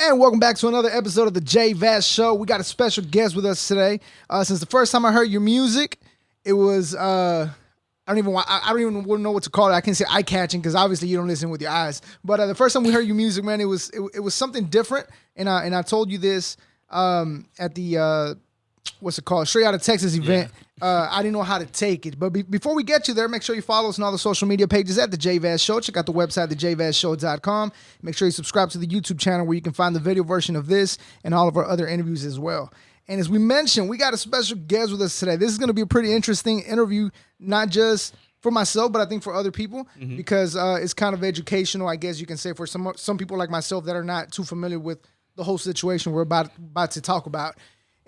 And welcome back to another episode of the JVaz Show. We got a special guest with us today. Since the first time I heard your music, it was I don't even know what to call it. I can't say eye catching because obviously you don't listen with your eyes. But the first time we heard your music, man, it was something different. And I told you this at the what's it called? Straight Out of Texas event. Yeah. I didn't know how to take it. But before we get you there, make sure you follow us on all the social media pages at The JVaz Show. Check out the website, thejvazshow.com. Make sure you subscribe to the YouTube channel where you can find the video version of this and all of our other interviews as well. And as we mentioned, we got a special guest with us today. This is going to be a pretty interesting interview, not just for myself, but I think for other people, because it's kind of educational, I guess you can say, for some people like myself that are not too familiar with the whole situation we're about to talk about.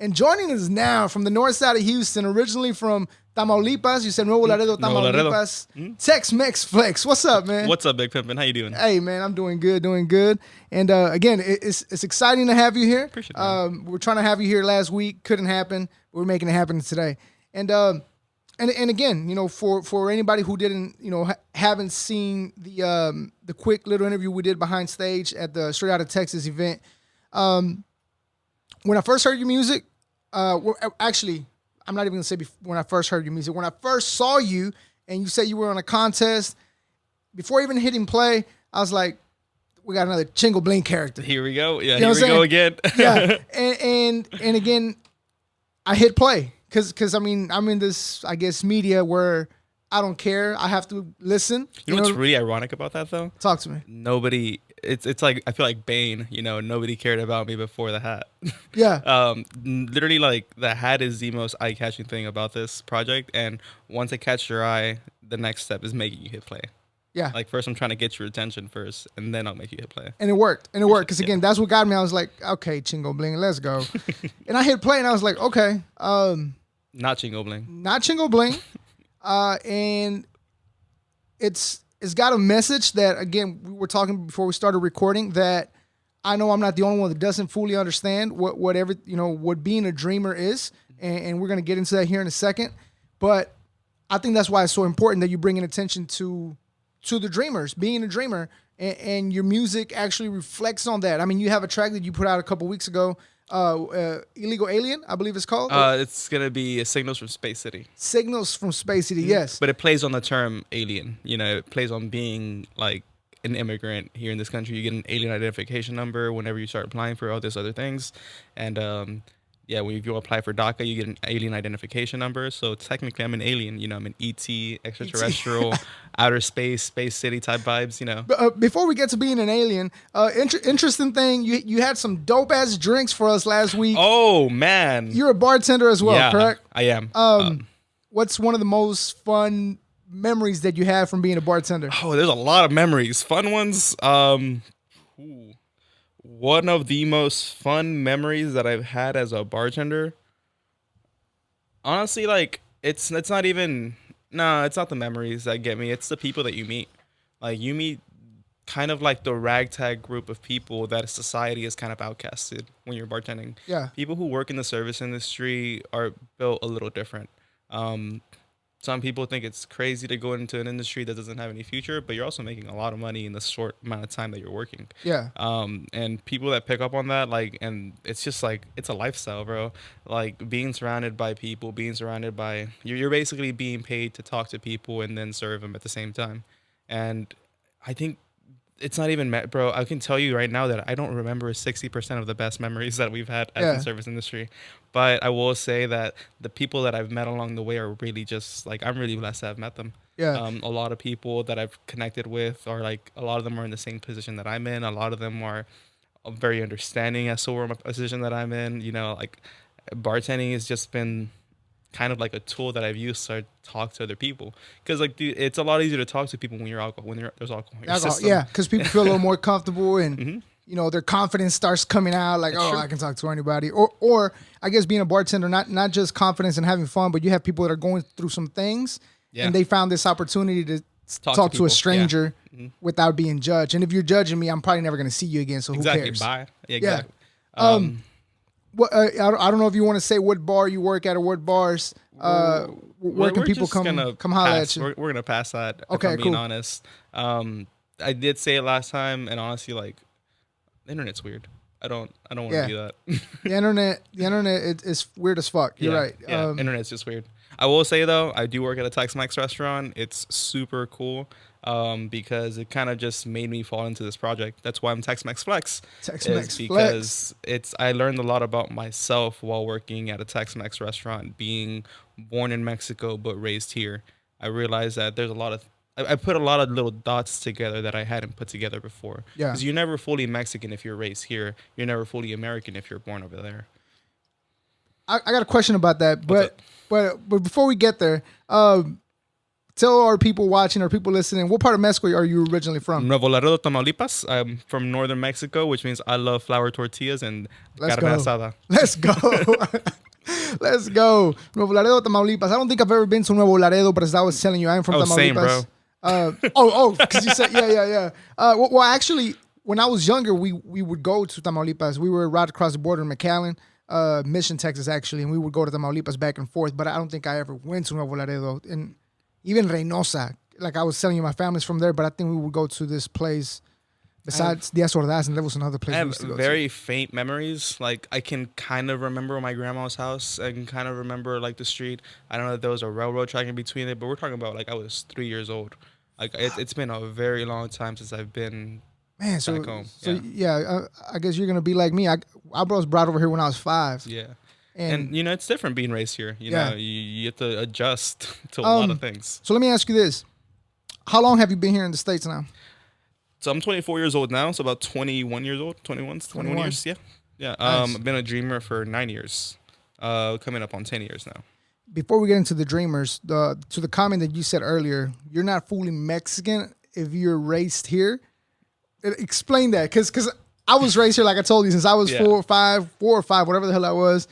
And joining us now from the north side of Houston, originally from Tamaulipas, you said Nuevo Laredo, Tamaulipas, TxMxFlex. What's up, man? What's up, Big Pimpin'? How you doing? Hey, man, I'm doing good. And again, it's exciting to have you here. Appreciate it. We're trying to have you here last week. Couldn't happen. We're making it happen today. And again, you know, for anybody who didn't, you know, haven't seen the quick little interview we did behind stage at the Straight Out of Texas event, when I first heard your music, actually, I'm not even going to say when I first heard your music. When I first saw you and you said you were on a contest, before even hitting play, I was like, we got another Chingo Bling character. Here we go. Yeah, you know here we go again. Yeah, and again, I hit play because I mean, I'm in this, I guess, media where I don't care. I have to listen. You know what's really ironic about that, though? Talk to me. Nobody... It's like, I feel like Bane, you know, nobody cared about me before the hat. Yeah. Literally, like, the hat is the most eye-catching thing about this project, and once it catches your eye, the next step is making you hit play. Yeah. Like, first I'm trying to get your attention first, and then I'll make you hit play. And it worked. Because, again, that's what got me. I was like, okay, Chingo Bling, let's go. And I hit play, and I was like, okay. Not Chingo Bling. Not Chingo Bling. And it's got a message that, again, we were talking before we started recording, that I know I'm not the only one that doesn't fully understand what being a dreamer is. And we're going to get into that here in a second. But I think that's why it's so important that you bring in attention to the dreamers, being a dreamer, and your music actually reflects on that. I mean, you have a track that you put out a couple weeks ago, Illegal Alien, I believe it's called. It's gonna be Signals from Space City. Signals from Space City, yes. But it plays on the term alien. You know, it plays on being like an immigrant here in this country. You get an alien identification number whenever you start applying for all these other things, and yeah, when you apply for Daca, you get an alien identification number. So technically, I'm an alien. You know, I'm an ET, extraterrestrial, outer space, space city type vibes. You know. But, before we get to being an alien, interesting thing, you had some dope ass drinks for us last week. Oh man, you're a bartender as well, yeah, correct? I am. What's one of the most fun memories that you had from being a bartender? Oh, there's a lot of memories, fun ones. One of the most fun memories that I've had as a bartender, honestly, like, it's not the memories that get me. It's the people that you meet. Like, you meet kind of like the ragtag group of people that society is kind of outcasted when you're bartending. Yeah. People who work in the service industry are built a little different. Some people think it's crazy to go into an industry that doesn't have any future, but you're also making a lot of money in the short amount of time that you're working. Yeah. And people that pick up on that, like, and it's just like, it's a lifestyle, bro. Like, being surrounded by people, you're basically being paid to talk to people and then serve them at the same time. And I think it's not even, bro, I can tell you right now that I don't remember 60% of the best memories that we've had as the service industry. But I will say that the people that I've met along the way are really just, like, I'm really blessed to have met them. Yeah. A lot of people that I've connected with are, like, a lot of them are in the same position that I'm in. A lot of them are very understanding as to where my position that I'm in. You know, like, bartending has just been kind of like a tool that I've used to talk to other people, because, like, dude, it's a lot easier to talk to people when there's alcohol in your system. Yeah, because people feel a little more comfortable and you know, their confidence starts coming out, like, I can talk to anybody. Or I guess being a bartender, not just confidence and having fun, but you have people that are going through some things and they found this opportunity to talk to a stranger without being judged. And if you're judging me, I'm probably never going to see you again, so who cares? Bye. Yeah, exactly. What I don't know if you want to say what bar you work at or what bars. Where can people come holler at you? We're going to pass that, okay, if I'm being honest. I did say it last time, and honestly, like, the internet's weird. I don't want to Yeah. do that. The internet is weird as fuck. You're Yeah, right. yeah. Internet's just weird. I will say though, I do work at a Tex-Mex restaurant. It's super cool because it kind of just made me fall into this project. That's why I'm TxMxFlex, is TxMx Flex. because I learned a lot about myself while working at a Tex-Mex restaurant, being born in Mexico but raised here. I realized that there's a lot of I put a lot of little dots together that I hadn't put together before. Yeah. Because you're never fully Mexican if you're raised here. You're never fully American if you're born over there. I got a question about that, What's but but before we get there, tell our people watching or people listening, what part of Mexico are you originally from? Nuevo Laredo, Tamaulipas. I'm from northern Mexico, which means I love flour tortillas and Let's carne go. asada. Let's go. Let's go. Nuevo Laredo, Tamaulipas. I don't think I've ever been to Nuevo Laredo, but as I was telling you, I'm from Oh, Tamaulipas. same, bro. Because you said, yeah. Well, actually, when I was younger, we would go to Tamaulipas. We were right across the border in McAllen, Mission, Texas, actually, and we would go to Tamaulipas back and forth. But I don't think I ever went to Nuevo Laredo, and even Reynosa. Like I was telling you, my family's from there, but I think we would go to this place. Besides Diaz Ordaz, and there was another place I we have used to go very faint memories. Like I can kind of remember my grandma's house. I can kind of remember like the street. I don't know if there was a railroad track in between it, but we're talking about like I was 3 years old. Like it's been a very long time since I've been to. Man, so back home. I guess you're gonna be like me. I was brought over here when I was 5. Yeah. And And you know it's different being raised here. You Yeah. know you have to adjust to a lot of things. so let me ask you this: how long have you been here in the States now? So I'm 24 years old now. So about 21 years old. 21 21. years. Yeah. Yeah. Nice. I've been a dreamer for 9 years. Coming up on 10 years now. Before we get into the dreamers, to the comment that you said earlier, you're not fully Mexican if you're raised here. Explain that, because I was raised here, like I told you, since I was Yeah. 4 or 5, whatever the hell I was,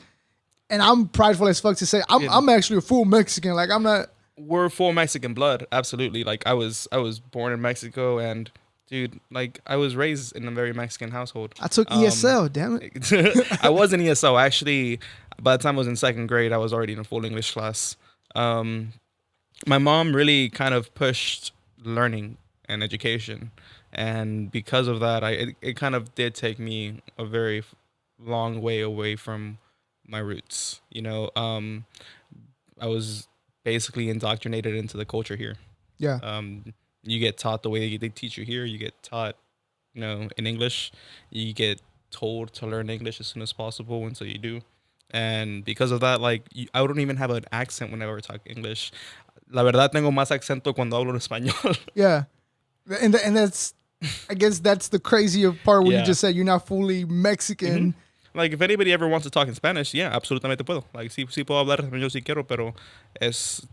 and I'm prideful as fuck to say I'm actually a full Mexican. Like I'm not. We're full Mexican blood, absolutely. Like I was born in Mexico, and dude, like I was raised in a very Mexican household. I took ESL, damn it. I was in ESO actually. By the time I was in second grade, I was already in a full English class. My mom really kind of pushed learning and education, and because of that, it kind of did take me a very long way away from my roots. You know, I was basically indoctrinated into the culture here. Yeah. You get taught the way they teach you here. You get taught, you know, in English. You get told to learn English as soon as possible until you do. And because of that, like, I don't even have an accent whenever I talk English. La verdad, tengo más acento cuando hablo en español. Yeah. And that's, I guess that's the crazier part where you Yeah. just said you're not fully Mexican. Like, if anybody ever wants to talk in Spanish, yeah, absolutamente puedo. Like, sí, sí puedo hablar español si quiero, pero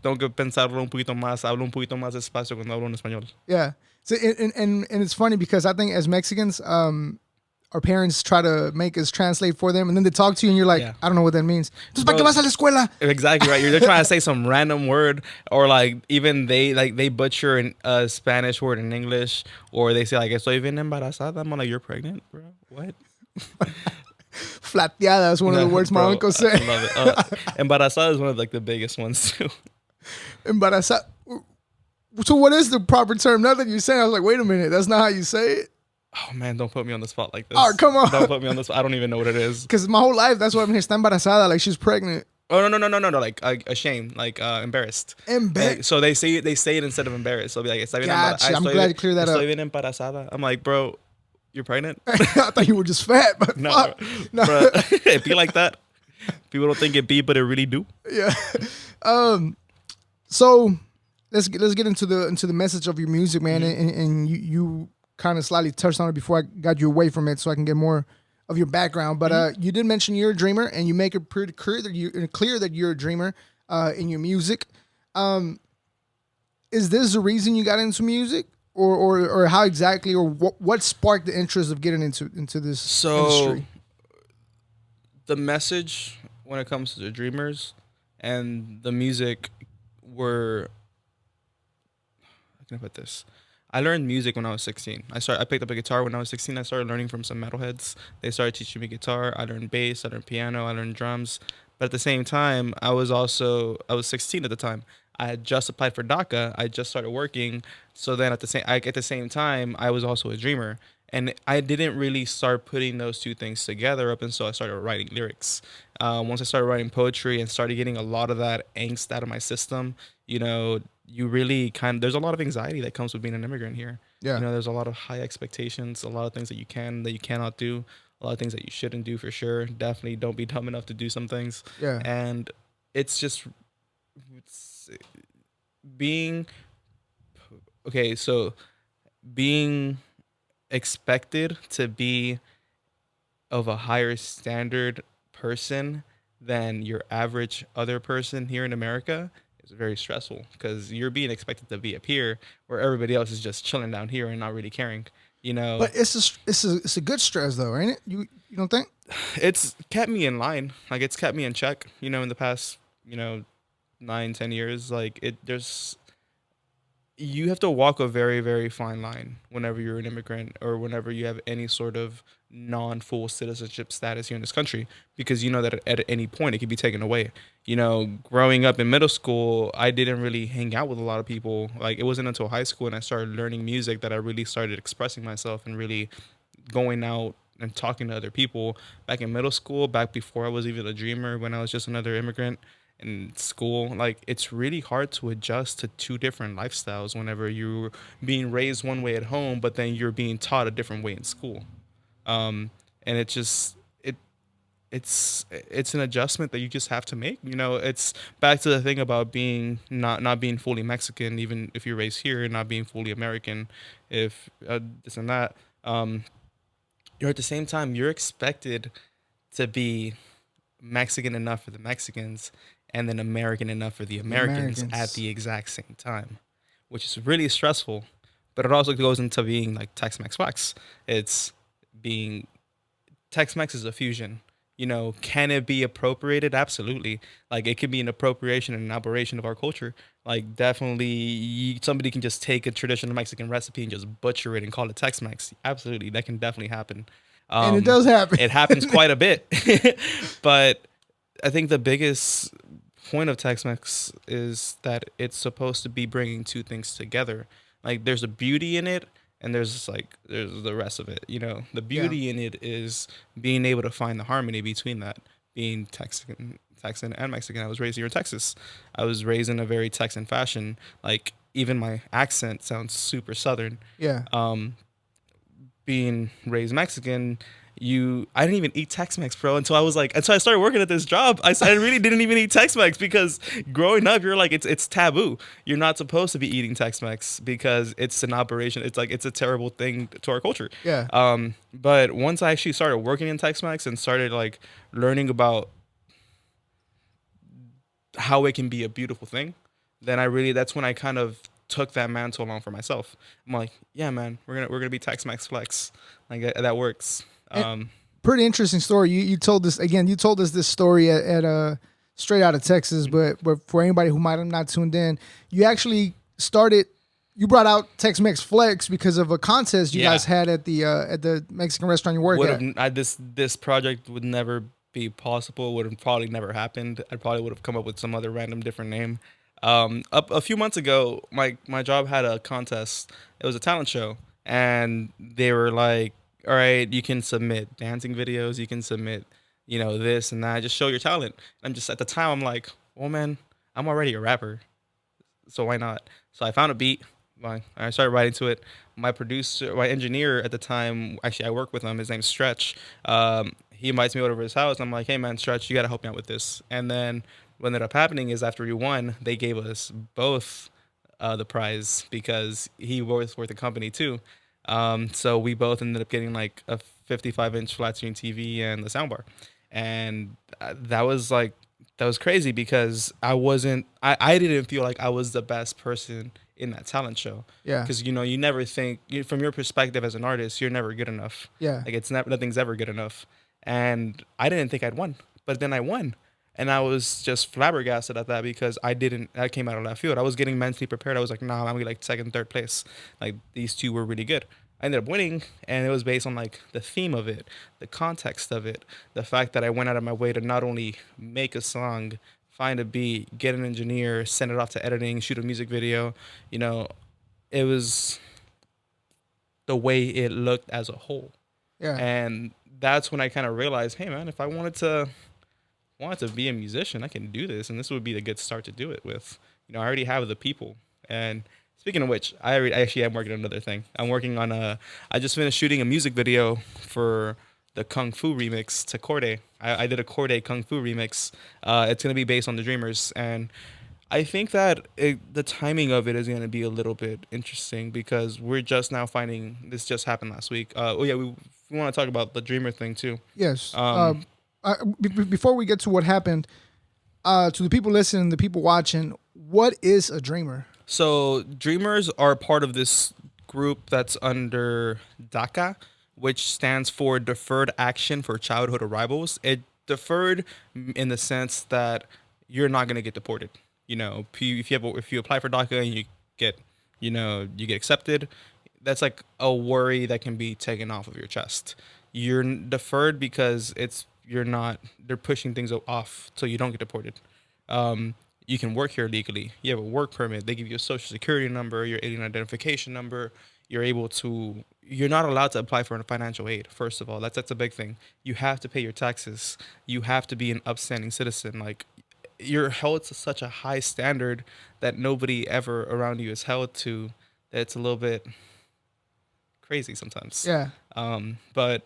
tengo que pensarlo un poquito más, hablo un poquito más despacio cuando hablo en español. Yeah. So and it's funny because I think as Mexicans, our parents try to make us translate for them, and then they talk to you, and you're like, Yeah. I don't know what that means. Entonces, ¿para qué Bro, vas a la escuela? Exactly right. They're trying to say some random word, or like even they butcher a Spanish word in English, or they say like "estoy bien embarazada." I'm like, you're pregnant, bro. What? Flateada is one of the words my Bro, uncle I said. love it. Embarazada is one of like the biggest ones too. Embaraza. So what is the proper term? Now that you're saying, I was like, wait a minute, that's not how you say it. Oh man, don't put me on the spot like this. Oh, come on. Don't put me on the spot. I don't even know what it is. Because my whole life, that's why I'm here. Está embarazada, like she's pregnant. Oh no. Like ashamed, like embarrassed. So they say it instead of embarrassed. So they'll be like, "Está bien Gotcha. I'm glad you cleared that up. Estoy bien embarazada. I'm like, bro, you're pregnant? I thought you were just fat, but No, fuck. No. bro. It be like that. People don't think it be, but it really do. Yeah. So let's get into the message of your music, man. And you kind of slightly touched on it before I got you away from it, so I can get more of your background. But you did mention you're a dreamer, and you make it pretty clear that you're a dreamer in your music. Is this the reason you got into music, or how exactly, or what sparked the interest of getting into this So industry? the message when it comes to the dreamers and the music were, how can I put this? I learned music when I was 16. I picked up a guitar when I was 16. I started learning from some metalheads. They started teaching me guitar. I learned bass. I learned piano. I learned drums. But at the same time, I was 16 at the time. I had just applied for Daca. I just started working. So then at the same time, I was also a dreamer. And I didn't really start putting those two things together up until I started writing lyrics. Once I started writing poetry and started getting a lot of that angst out of my system, you know, you really kind of, there's a lot of anxiety that comes with being an immigrant here. You Yeah. know, there's a lot of high expectations, a lot of things that you cannot do, a lot of things that you shouldn't do for sure. Definitely don't be dumb enough to do some things. Yeah. And it's just it's being okay. So being expected to be of a higher standard person than your average other person here in America is very stressful because you're being expected to be up here where everybody else is just chilling down here and not really caring. You know, But it's a good stress though, ain't it? You don't think? it's kept me in line. Like it's kept me in check. You know, in the past, 9, 10 years, like there's you have to walk a very very fine line whenever you're an immigrant or whenever you have any sort of non-full citizenship status here in this country because you know that at any point it can be taken away. You know, growing up in middle school, I didn't really hang out with a lot of people. Like it wasn't until high school and I started learning music that I really started expressing myself and really going out and talking to other people. Back in middle school, back before I was even a dreamer, when I was just another immigrant in school, like it's really hard to adjust to two different lifestyles whenever you're being raised one way at home but then you're being taught a different way in school. And it just it's an adjustment that you just have to make. You know, it's back to the thing about being not being fully Mexican, even if you're raised here, and not being fully American, if this and that. You're at the same time you're expected to be Mexican enough for the Mexicans and then American enough for the The Americans at Americans. the exact same time, which is really stressful. But it also goes into being like Tex-Mex Flex. It's being Tex-Mex is a fusion. You know, can it be appropriated? Absolutely. Like it can be an appropriation and an aberration of our culture. Like definitely, somebody can just take a traditional Mexican recipe and just butcher it and call it Tex-Mex. Absolutely, that can definitely happen. And it Um, does happen. it happens quite a bit, but I think the biggest point of Tex-Mex is that it's supposed to be bringing two things together. Like there's a beauty in it, and there's the rest of it. You know, the Yeah. beauty in it is being able to find the harmony between that. Being Texan and Mexican. I was raised here in Texas. I was raised in a very Texan fashion. Like even my accent sounds super Southern. Yeah. Um, Being raised Mexican, I didn't even eat Tex-Mex, bro, until I started working at this job. I really didn't even eat Tex-Mex because growing up, you're like it's taboo. You're not supposed to be eating Tex-Mex because it's an operation. It's like it's a terrible thing to our culture. Yeah. But once I actually started working in Tex-Mex and started like learning about how it can be a beautiful thing, then that's when I kind of took that mantle on for myself. I'm like, yeah, man, we're gonna be Tex-Mex Flex, like that works. And pretty interesting story. You told this again. You told us this story at straight out of Texas, but for anybody who might have not tuned in, you actually started. You brought out Tex-Mex Flex because of a contest you Yeah. guys had at the Mexican restaurant you work would at. have this project would never be possible. Would have probably never happened. I probably would have come up with some other random different name. A few months ago, my job had a contest. It was a talent show, and they were like, "All right, you can submit dancing videos. You can submit, this and that. Just show your talent." I'm just at the time, I'm like, "Well, man, I'm already a rapper, so why not?" So I found a beat. I started writing to it. My producer, my engineer at the time, actually I work with him. His name's Stretch. He invites me over to his house. I'm like, hey man, Stretch, you got to help me out with this. And then what ended up happening is after we won, they gave us both the prize because he works for the company too. So we both ended up getting like a 55-inch flat screen TV and the soundbar, and that was crazy because I didn't feel like I was the best person in that talent show Yeah. because you never think from your perspective as an artist you're never good enough. Yeah. Like it's never nothing's ever good enough, and I didn't think I'd won, but then I won, and I was just flabbergasted at that because I came out of left field. I was getting mentally prepared. I was like, nah, I'm gonna be like second, third place. Like these two were really good. I ended up winning, and it was based on like the theme of it, the context of it, the fact that I went out of my way to not only make a song, find a beat, get an engineer, send it off to editing, shoot a music video. You know, it was the way it looked as a whole. Yeah. And that's when I kind of realized, hey man, if I wanted to be a musician, I can do this, and this would be the good start to do it with. I already have the people. And speaking of which, I actually am working on another thing. I'm working on a. I just finished shooting a music video for the Kung Fu remix to Corday. I did a Corday Kung Fu remix. It's gonna be based on the Dreamers, and I think that the timing of it is going to be a little bit interesting because we're just now finding this just happened last week. Oh yeah, we want to talk about the Dreamer thing too. Yes. Um, Before we get to what happened, to the people listening, the people watching, what is a dreamer? so Dreamers are part of this group that's under Daca, which stands for Deferred Action for Childhood Arrivals. It deferred in the sense that you're not going to get deported. If you apply for DACA and you get you get accepted, that's like a worry that can be taken off of your chest. You're deferred because you're not they're pushing things off so you don't get deported. You can work here legally. You have a work permit. They give you a social security number, your alien identification number. You're not allowed to apply for a financial aid. First of all, that's a big thing. You have to pay your taxes. You have to be an upstanding citizen. Like, you're held to such a high standard that nobody ever around you is held to. That it's a little bit crazy sometimes. Yeah. But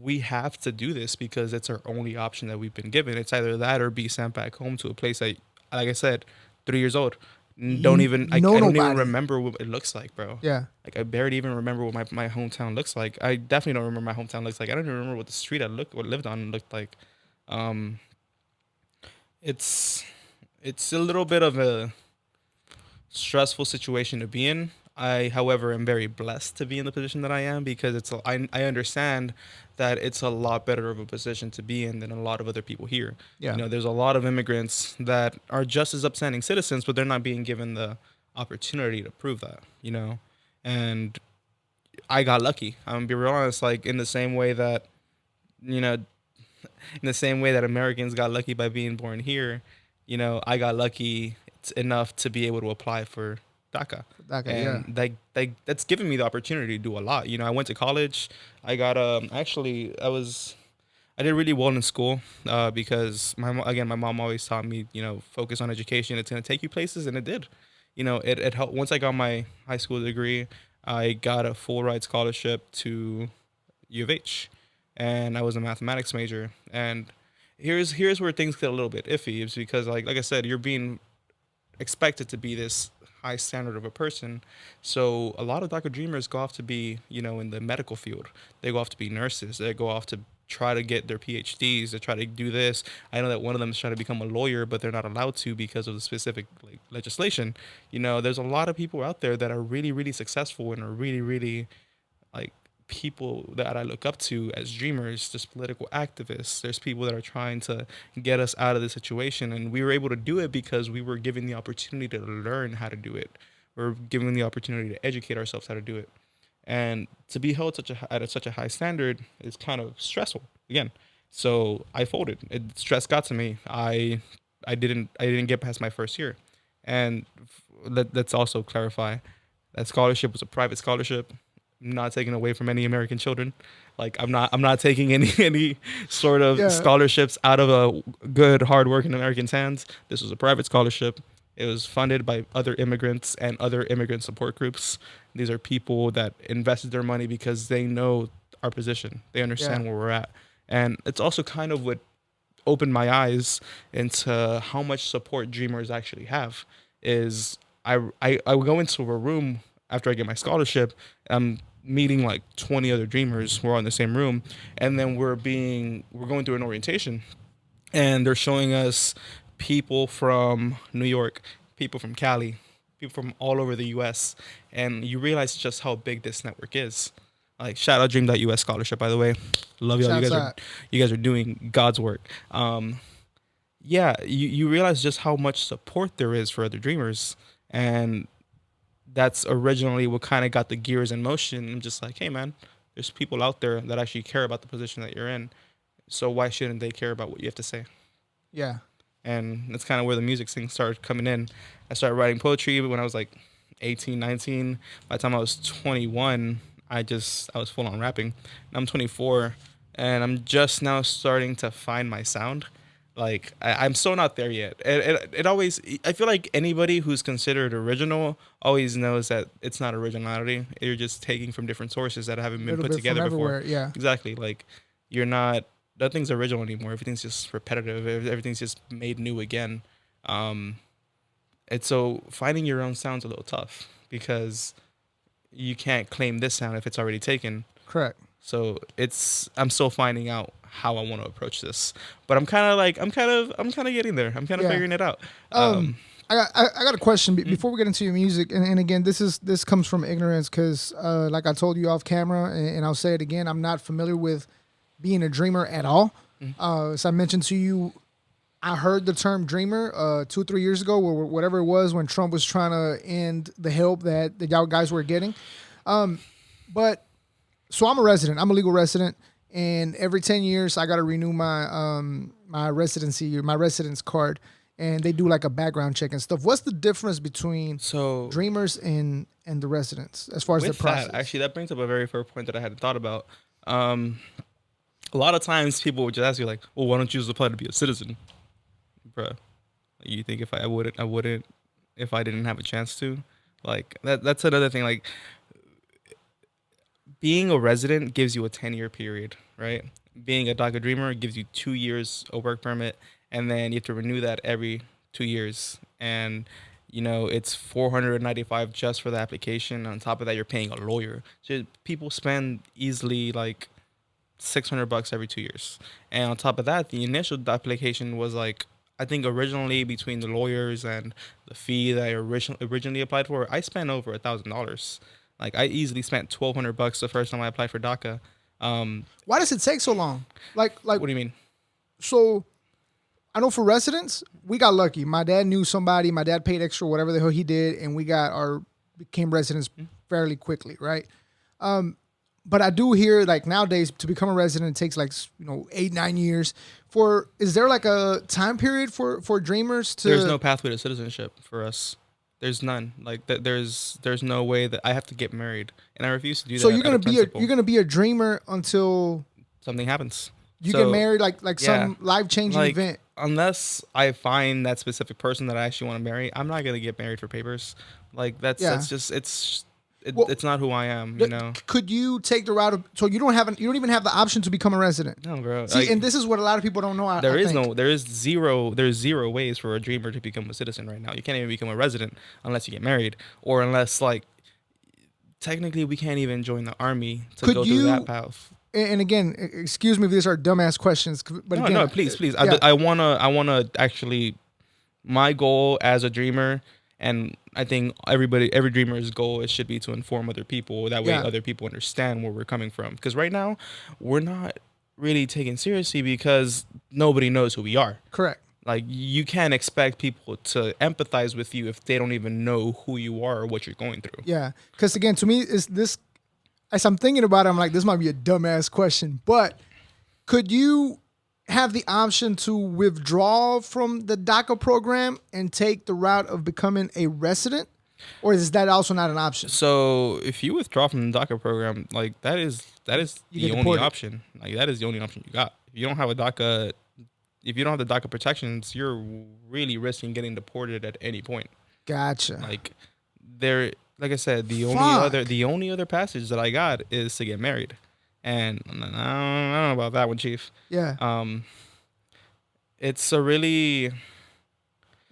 we have to do this because it's our only option that we've been given. It's either that or be sent back home to a place that, like I said, 3 years old. Don't even I know don't even nobody. remember what it looks like, bro. Yeah. Like, I barely even remember what my hometown looks like. I definitely don't remember my hometown looks like. I don't even remember what the street what lived on looked like. Um, it's it's a little bit of a stressful situation to be in. I, however, am very blessed to be in the position that I am because I understand that it's a lot better of a position to be in than a lot of other people here. Yeah. There's a lot of immigrants that are just as upstanding citizens, but they're not being given the opportunity to prove that. And I got lucky. I'm gonna be real honest. Like, in the same way that you know, in the same way that Americans got lucky by being born here, I got lucky enough to be able to apply for DACA. Okay. Yeah. And that's given me the opportunity to do a lot. I went to college. I got actually I did really well in school because my mom always taught me, focus on education. It's gonna take you places, and it did. It helped. Once I got my high school degree, I got a full ride scholarship to U of H, and I was a mathematics major. And here's where things get a little bit iffy, is because, like I said, you're being expected to be this high standard of a person. So a lot of DACA dreamers go off to be, in the medical field. They go off to be nurses. They go off to try to get their PhDs. They try to do this. I know that one of them is trying to become a lawyer, but they're not allowed to because of the specific legislation. There's a lot of people out there that are really, really successful and are really, really, like, people that I look up to as dreamers, just political activists. There's people that are trying to get us out of the situation, and we were able to do it because we were given the opportunity to learn how to do it. We're given the opportunity to educate ourselves how to do it, and to be held at such a high standard is kind of stressful. Again, so I folded. Stress got to me. I didn't get past my first year, and let's also clarify that scholarship was a private scholarship, not taking away from any American children. Like, I'm not taking any sort of Yeah. scholarships out of a good, hardworking American's hands. This was a private scholarship. It was funded by other immigrants and other immigrant support groups. These are people that invested their money because they know our position. They understand Yeah. where we're at. And it's also kind of what opened my eyes into how much support dreamers actually have. Is I would go into a room after I get my scholarship. I'm meeting like 20 other dreamers. We're all in the same room, and then we're going through an orientation, and they're showing us people from New York, people from Cali, people from all over the U.S., and you realize just how big this network is. Like, shout out Dream.us scholarship, by the way. Love y'all. Shouts out. You guys are doing God's work. Yeah, you realize just how much support there is for other dreamers, and that's originally what kind of got the gears in motion. I'm just like, hey man, there's people out there that actually care about the position that you're in, so why shouldn't they care about what you have to say? Yeah. And that's kind of where the music thing started coming in. I started writing poetry when I was like 18, 19. By the time I was 21, I was full on rapping. And I'm 24, and I'm just now starting to find my sound. Like I'm still not there yet. It always, I feel like anybody who's considered original always knows that it's not originality. You're just taking from different sources that haven't A been little put bit from together before. everywhere. Yeah. Exactly. Like you're not, nothing's original anymore. Everything's just repetitive. Everything's just made new again. Um, and so finding your own sound's a little tough because you can't claim this sound if it's already taken. Correct. So I'm still finding out how I want to approach this, but I'm kind of getting there. I'm kind of Yeah. figuring it out. I got a question before we get into your music, and again, this comes from ignorance because, like I told you off camera, and I'll say it again, I'm not familiar with being a dreamer at all. As I mentioned to you, I heard the term dreamer 2-3 years ago, or whatever it was, when Trump was trying to end the help that the y'all guys were getting. But so I'm a resident. I'm a legal resident, and every 10 years I got to renew my my residency or my residence card, and they do like a background check and stuff. What's the difference between So dreamers and the residents as far as the with process? that, actually, that brings up a very fair point that I hadn't thought about. A lot of times people would just ask you like, "Well, why don't you just apply to be a citizen, bruh? You think if I wouldn't if I didn't have a chance to, like that's another thing. Like being a resident gives you a 10-year period, right? Being a DACA dreamer gives you 2 years a work permit, and then you have to renew that every 2 years. And it's 495 just for the application. On top of that, you're paying a lawyer. So people spend easily like $600 every 2 years. And on top of that, the initial application was like, I think originally between the lawyers and the fee that I originally applied for, I spent over $1,000. Like I easily spent $1,200 the first time I applied for DACA. Why does it take so long? Like What do you mean? so I know for residents, we got lucky. My dad knew somebody. My dad paid extra, whatever the hell he did, and we became residents fairly quickly, right? But I do hear like nowadays to become a resident it takes like 8-9 years. Is there like a time period for dreamers to? There's no pathway to citizenship for us. There's none. Like there's no way that I have to get married, and I refuse to do that. So you're out of you're gonna be a dreamer until something happens. you So, get married, like yeah. some life changing Like event. unless I find that specific person that I actually want to marry, I'm not gonna get married for papers. Like that's Yeah. that's just Well, it's not who I am. You know. Could you take the route of so you don't even have the option to become a resident? No, bro. See, Like, and this is what a lot of people don't know. there's zero ways for a dreamer to become a citizen right now. You can't even become a resident unless you get married, or unless like technically we can't even join the army to Could go through that path. And again, excuse me if these are dumbass questions, but No, again, no, please. yeah. I wanna actually, my goal as a dreamer, and I think every dreamer's goal should be to inform other people. That way, Yeah. other people understand where we're coming from. Because right now, we're not really taken seriously because nobody knows who we are. Correct. Like you can't expect people to empathize with you if they don't even know who you are or what you're going through. Yeah, because again, to me, is this as I'm thinking about it, I'm like, this might be a dumbass question, but could you have the option to withdraw from the DACA program and take the route of becoming a resident, or is that also not an option? So if you withdraw from the DACA program, like that is You the get only deported. option. Like that is the only option you got. If you don't have the DACA protections, you're really risking getting deported at any point. Gotcha. Like I said, the only other passage that I got is to get married, and I don't know about that one, Chief. Yeah. It's a really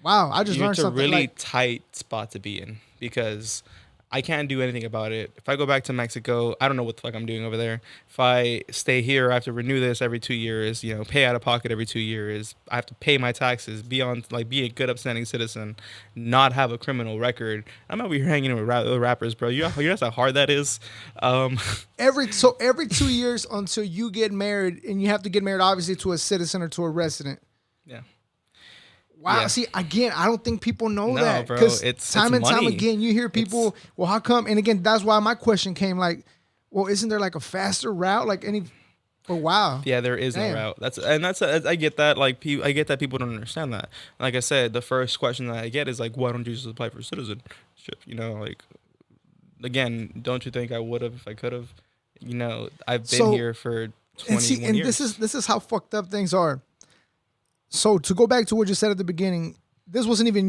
Wow. I just it's learned a something. really Like, tight spot to be in because I can't do anything about it. If I go back to Mexico, I don't know what the fuck I'm doing over there. If I stay here, I have to renew this every 2 years, pay out of pocket every 2 years. I have to pay my taxes, be a good upstanding citizen, not have a criminal record. I'm over here hanging with rappers, bro. You know how hard that is? every 2 years until you get married, and you have to get married obviously to a citizen or to a resident. Yeah. Wow. Yeah. See, again, I don't think people know No, that bro, because it's time and time money. again, you hear people, well, how come? And again, that's why my question came like, well, isn't there like a faster route? Like any, but wow. Yeah, there is Damn. no route. I get that. Like, I get that people don't understand that. Like I said, the first question that I get is like, why don't you just apply for citizenship? Like, again, don't you think I would have if I could have? I've been So here for and see, 21 and years. this is how fucked up things are. So to go back to what you said at the beginning, this wasn't even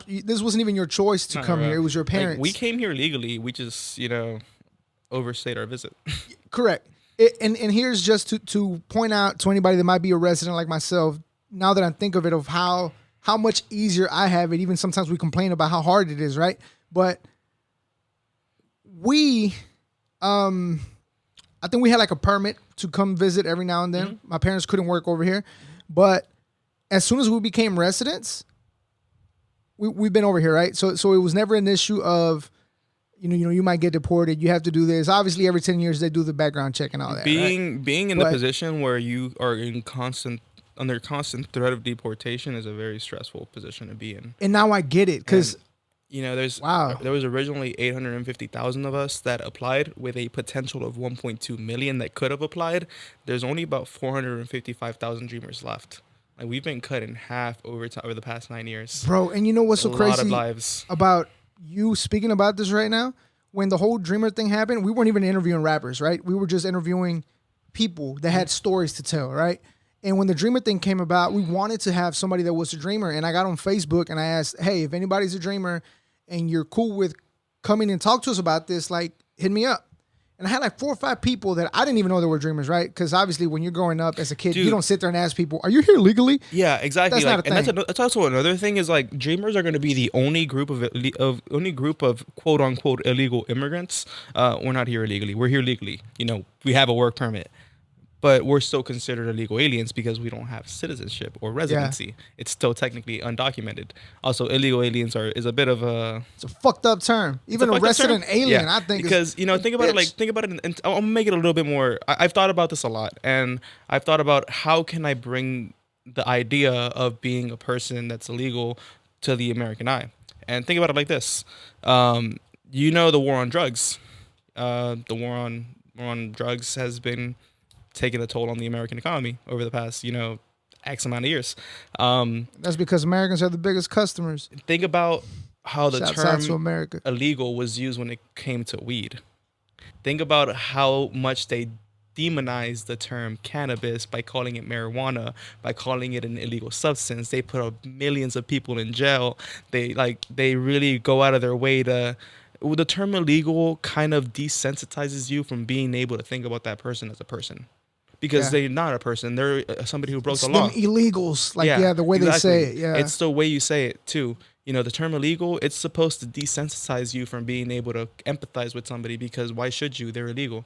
this wasn't even your choice to Nah, come here. bro. It was your Like we parents. came here legally. We just, overstayed our visit. Correct. And here's just to point out to anybody that might be a resident like myself. Now that I think of it, of how much easier I have it. Even sometimes we complain about how hard it is, right? But we, I think we had like a permit to come visit every now and then. My parents couldn't work over here, but as soon as we became residents, we've been over here, right? So it was never an issue of, you might get deported. You have to do this. Obviously, every 10 years they do the background check and all that. Right? Being in the But- position where you are under constant threat of deportation is a very stressful position to be in. And now I get it because Wow. there was originally 850,000 of us that applied with a potential of 1.2 million that could have applied. There's only about 455,000 dreamers left. Like we've been cut in half over the past 9 years. bro, and you know what's so A lot of crazy lives. about you speaking about this right now? When the whole Dreamer thing happened, we weren't even interviewing rappers, right? We were just interviewing people that had stories to tell, right? And when the Dreamer thing came about, we wanted to have somebody that was a dreamer. And I got on Facebook and I asked, hey, if anybody's a dreamer and you're cool with coming and talk to us about this, like, hit me up. And I had like 4 or 5 people that I didn't even know they were dreamers, right? Because obviously when you're growing up as a kid, Dude. you don't sit there and ask people, are you here legally? Yeah, exactly. That's not Like, a and thing. that's also another thing is like dreamers are going to be the only group of quote unquote illegal immigrants. We're not here illegally. We're here legally. We have a work permit, but we're still considered illegal aliens because we don't have citizenship or residency. It's still technically undocumented. Also, illegal aliens is a bit of a It's a fucked up term. Even a fucked up resident term. alien, Yeah, I think. because think about it. Like bitch. think about it, and I'll make it a little bit more. I've thought about this a lot, and I've thought about how can I bring the idea of being a person that's illegal to the American eye, and think about it like this. The war on drugs. The war on drugs has been taking a toll on the American economy over the past X amount of years. That's because Americans are the biggest customers. Think about how the Shouts out to term America. illegal was used when it came to weed. Think about how much they demonized the term cannabis by calling it marijuana, by calling it an illegal substance. They put up millions of people in jail. They really go out of their way to. The term illegal kind of desensitizes you from being able to think about that person as a person, because Yeah. they're not a person. They're somebody who broke It's the them law. illegals. Like, yeah, the way they say it. Yeah. It's the way you say it too. The term illegal, it's supposed to desensitize you from being able to empathize with somebody, because why should you? They're illegal.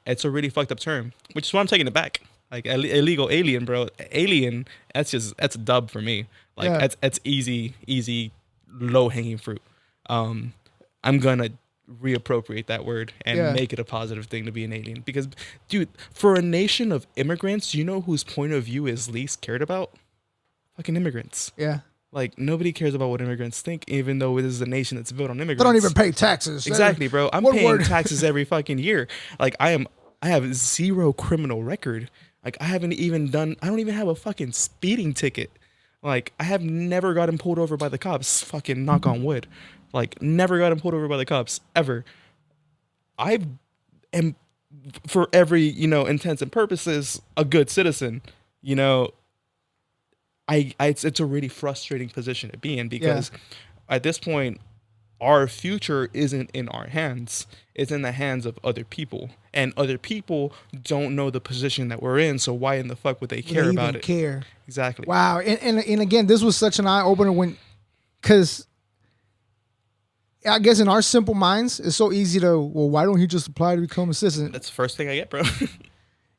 It's a really fucked up term, which is why I'm taking it back. Like illegal alien, bro. Alien, that's a dub for me. Like Yeah. that's easy, low hanging fruit. I'm gonna reappropriate that word and Yeah. make it a positive thing to be an alien, because, dude, for a nation of immigrants, you know whose point of view is least cared about? Fucking immigrants. Yeah. Like, nobody cares about what immigrants think, even though it is a nation that's built on immigrants. They don't even pay taxes. Exactly, bro. I'm What paying word? taxes every fucking year. Like, I have zero criminal record. Like, I don't even have a fucking speeding ticket. Like, I have never gotten pulled over by the cops. Fucking knock on wood. Like, never gotten pulled over by the cops ever. I am, for every, intents and purposes, a good citizen. It's a really frustrating position to be in, because at this point, our future isn't in our hands. It's in the hands of other people, and other people don't know the position that we're in. So why in the fuck would they care They about even it? care. Exactly. Wow. And again, this was such an eye opener because I guess in our simple minds, it's so easy to, well, why don't he just apply to become assistant? That's the first thing I get, bro.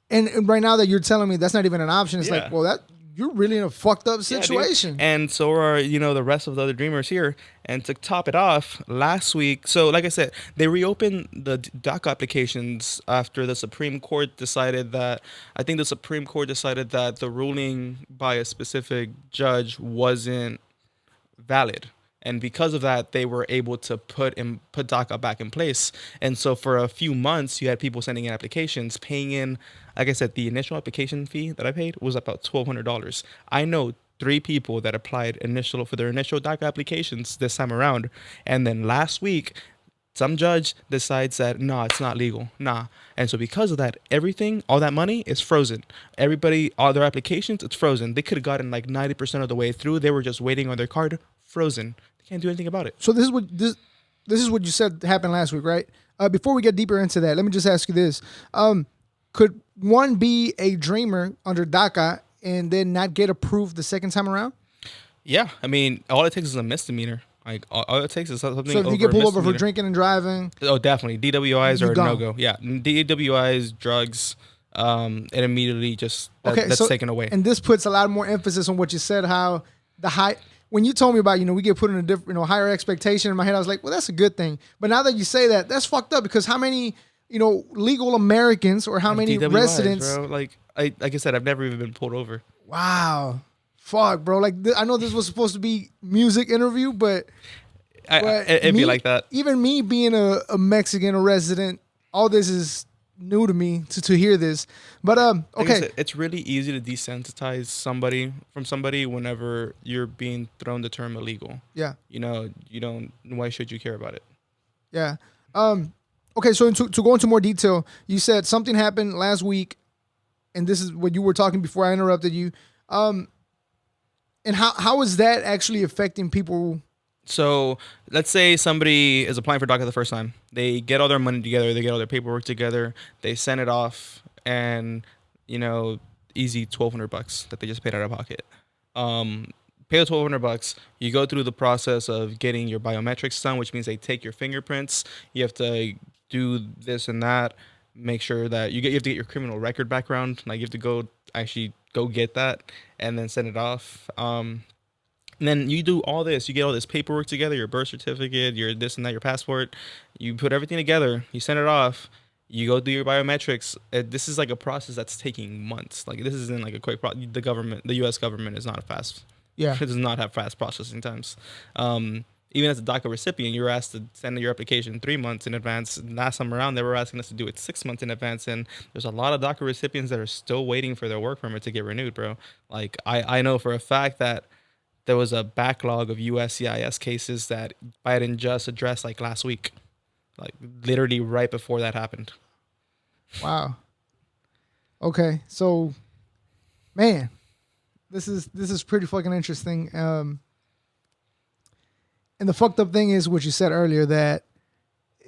And right now that you're telling me that's not even an option, it's Yeah. like, well, you're really in a fucked up Yeah, dude. situation. And so are, the rest of the other dreamers here. And to top it off, last week, so like I said, they reopened the Daca applications after the Supreme Court decided that, I think the Supreme Court decided that the ruling by a specific judge wasn't valid. And because of that, they were able to put DACA back in place. And so for a few months, you had people sending in applications, paying in, like I said, the initial application fee that I paid was about $1,200. I know 3 people that applied for their initial DACA applications this time around, and then last week some judge decides that no, it's not legal, nah, and so because of that, everything, all that money is frozen. Everybody, all their applications, it's frozen. They could have gotten like 90% of the way through. They were just waiting on their card, frozen. They can't do anything about it. So this is what you said happened last week, right? Before we get deeper into that, let me just ask you this: could one be a dreamer under DACA and then not get approved the second time around? Yeah, I mean, all it takes is a misdemeanor. Like all it takes is something. So if you get pulled over for drinking and driving, oh, definitely DWIs are gone. no go. Yeah, DWIs, drugs, it immediately just that's taken away. And this puts a lot more emphasis on what you said. How when you told me about, we get put in a different, higher expectation in my head, I was like, well, that's a good thing. But now that you say that, that's fucked up, because how many, legal Americans or how many DWIs, residents, bro. Like I said, I've never even been pulled over. Wow. Fuck, bro. Like, I know this was supposed to be music interview, but it'd be like that. Even me being a Mexican, a resident, all this is new to me to hear this. But okay, like I said, it's really easy to desensitize somebody whenever you're being thrown the term illegal. Yeah. You don't. Why should you care about it? Yeah. Okay. So to go into more detail, you said something happened last week, and this is what you were talking before I interrupted you. And how is that actually affecting people? So let's say somebody is applying for DACA the first time. They get all their money together. They get all their paperwork together. They send it off, and easy $1,200 that they just paid out of pocket. Pay the $1,200. You go through the process of getting your biometrics done, which means they take your fingerprints. You have to do this and that. Make sure that you have to get your criminal record background. Like, you have to go get that and then send it off. And then you do all this. You get all this paperwork together, your birth certificate, your this and that, your passport. You put everything together. You send it off. You go do your biometrics. This is like a process that's taking months. Like, this isn't like a quick process. The U.S. government is not fast. Yeah. It does not have fast processing times. Even as a DACA recipient, you were asked to send your application 3 months in advance. Last time around, they were asking us to do it 6 months in advance. And there's a lot of DACA recipients that are still waiting for their work permit to get renewed, bro. Like, I know for a fact that there was a backlog of USCIS cases that Biden just addressed like last week, like literally right before that happened. Wow. Okay, so, man, this is pretty fucking interesting. And the fucked up thing is what you said earlier, that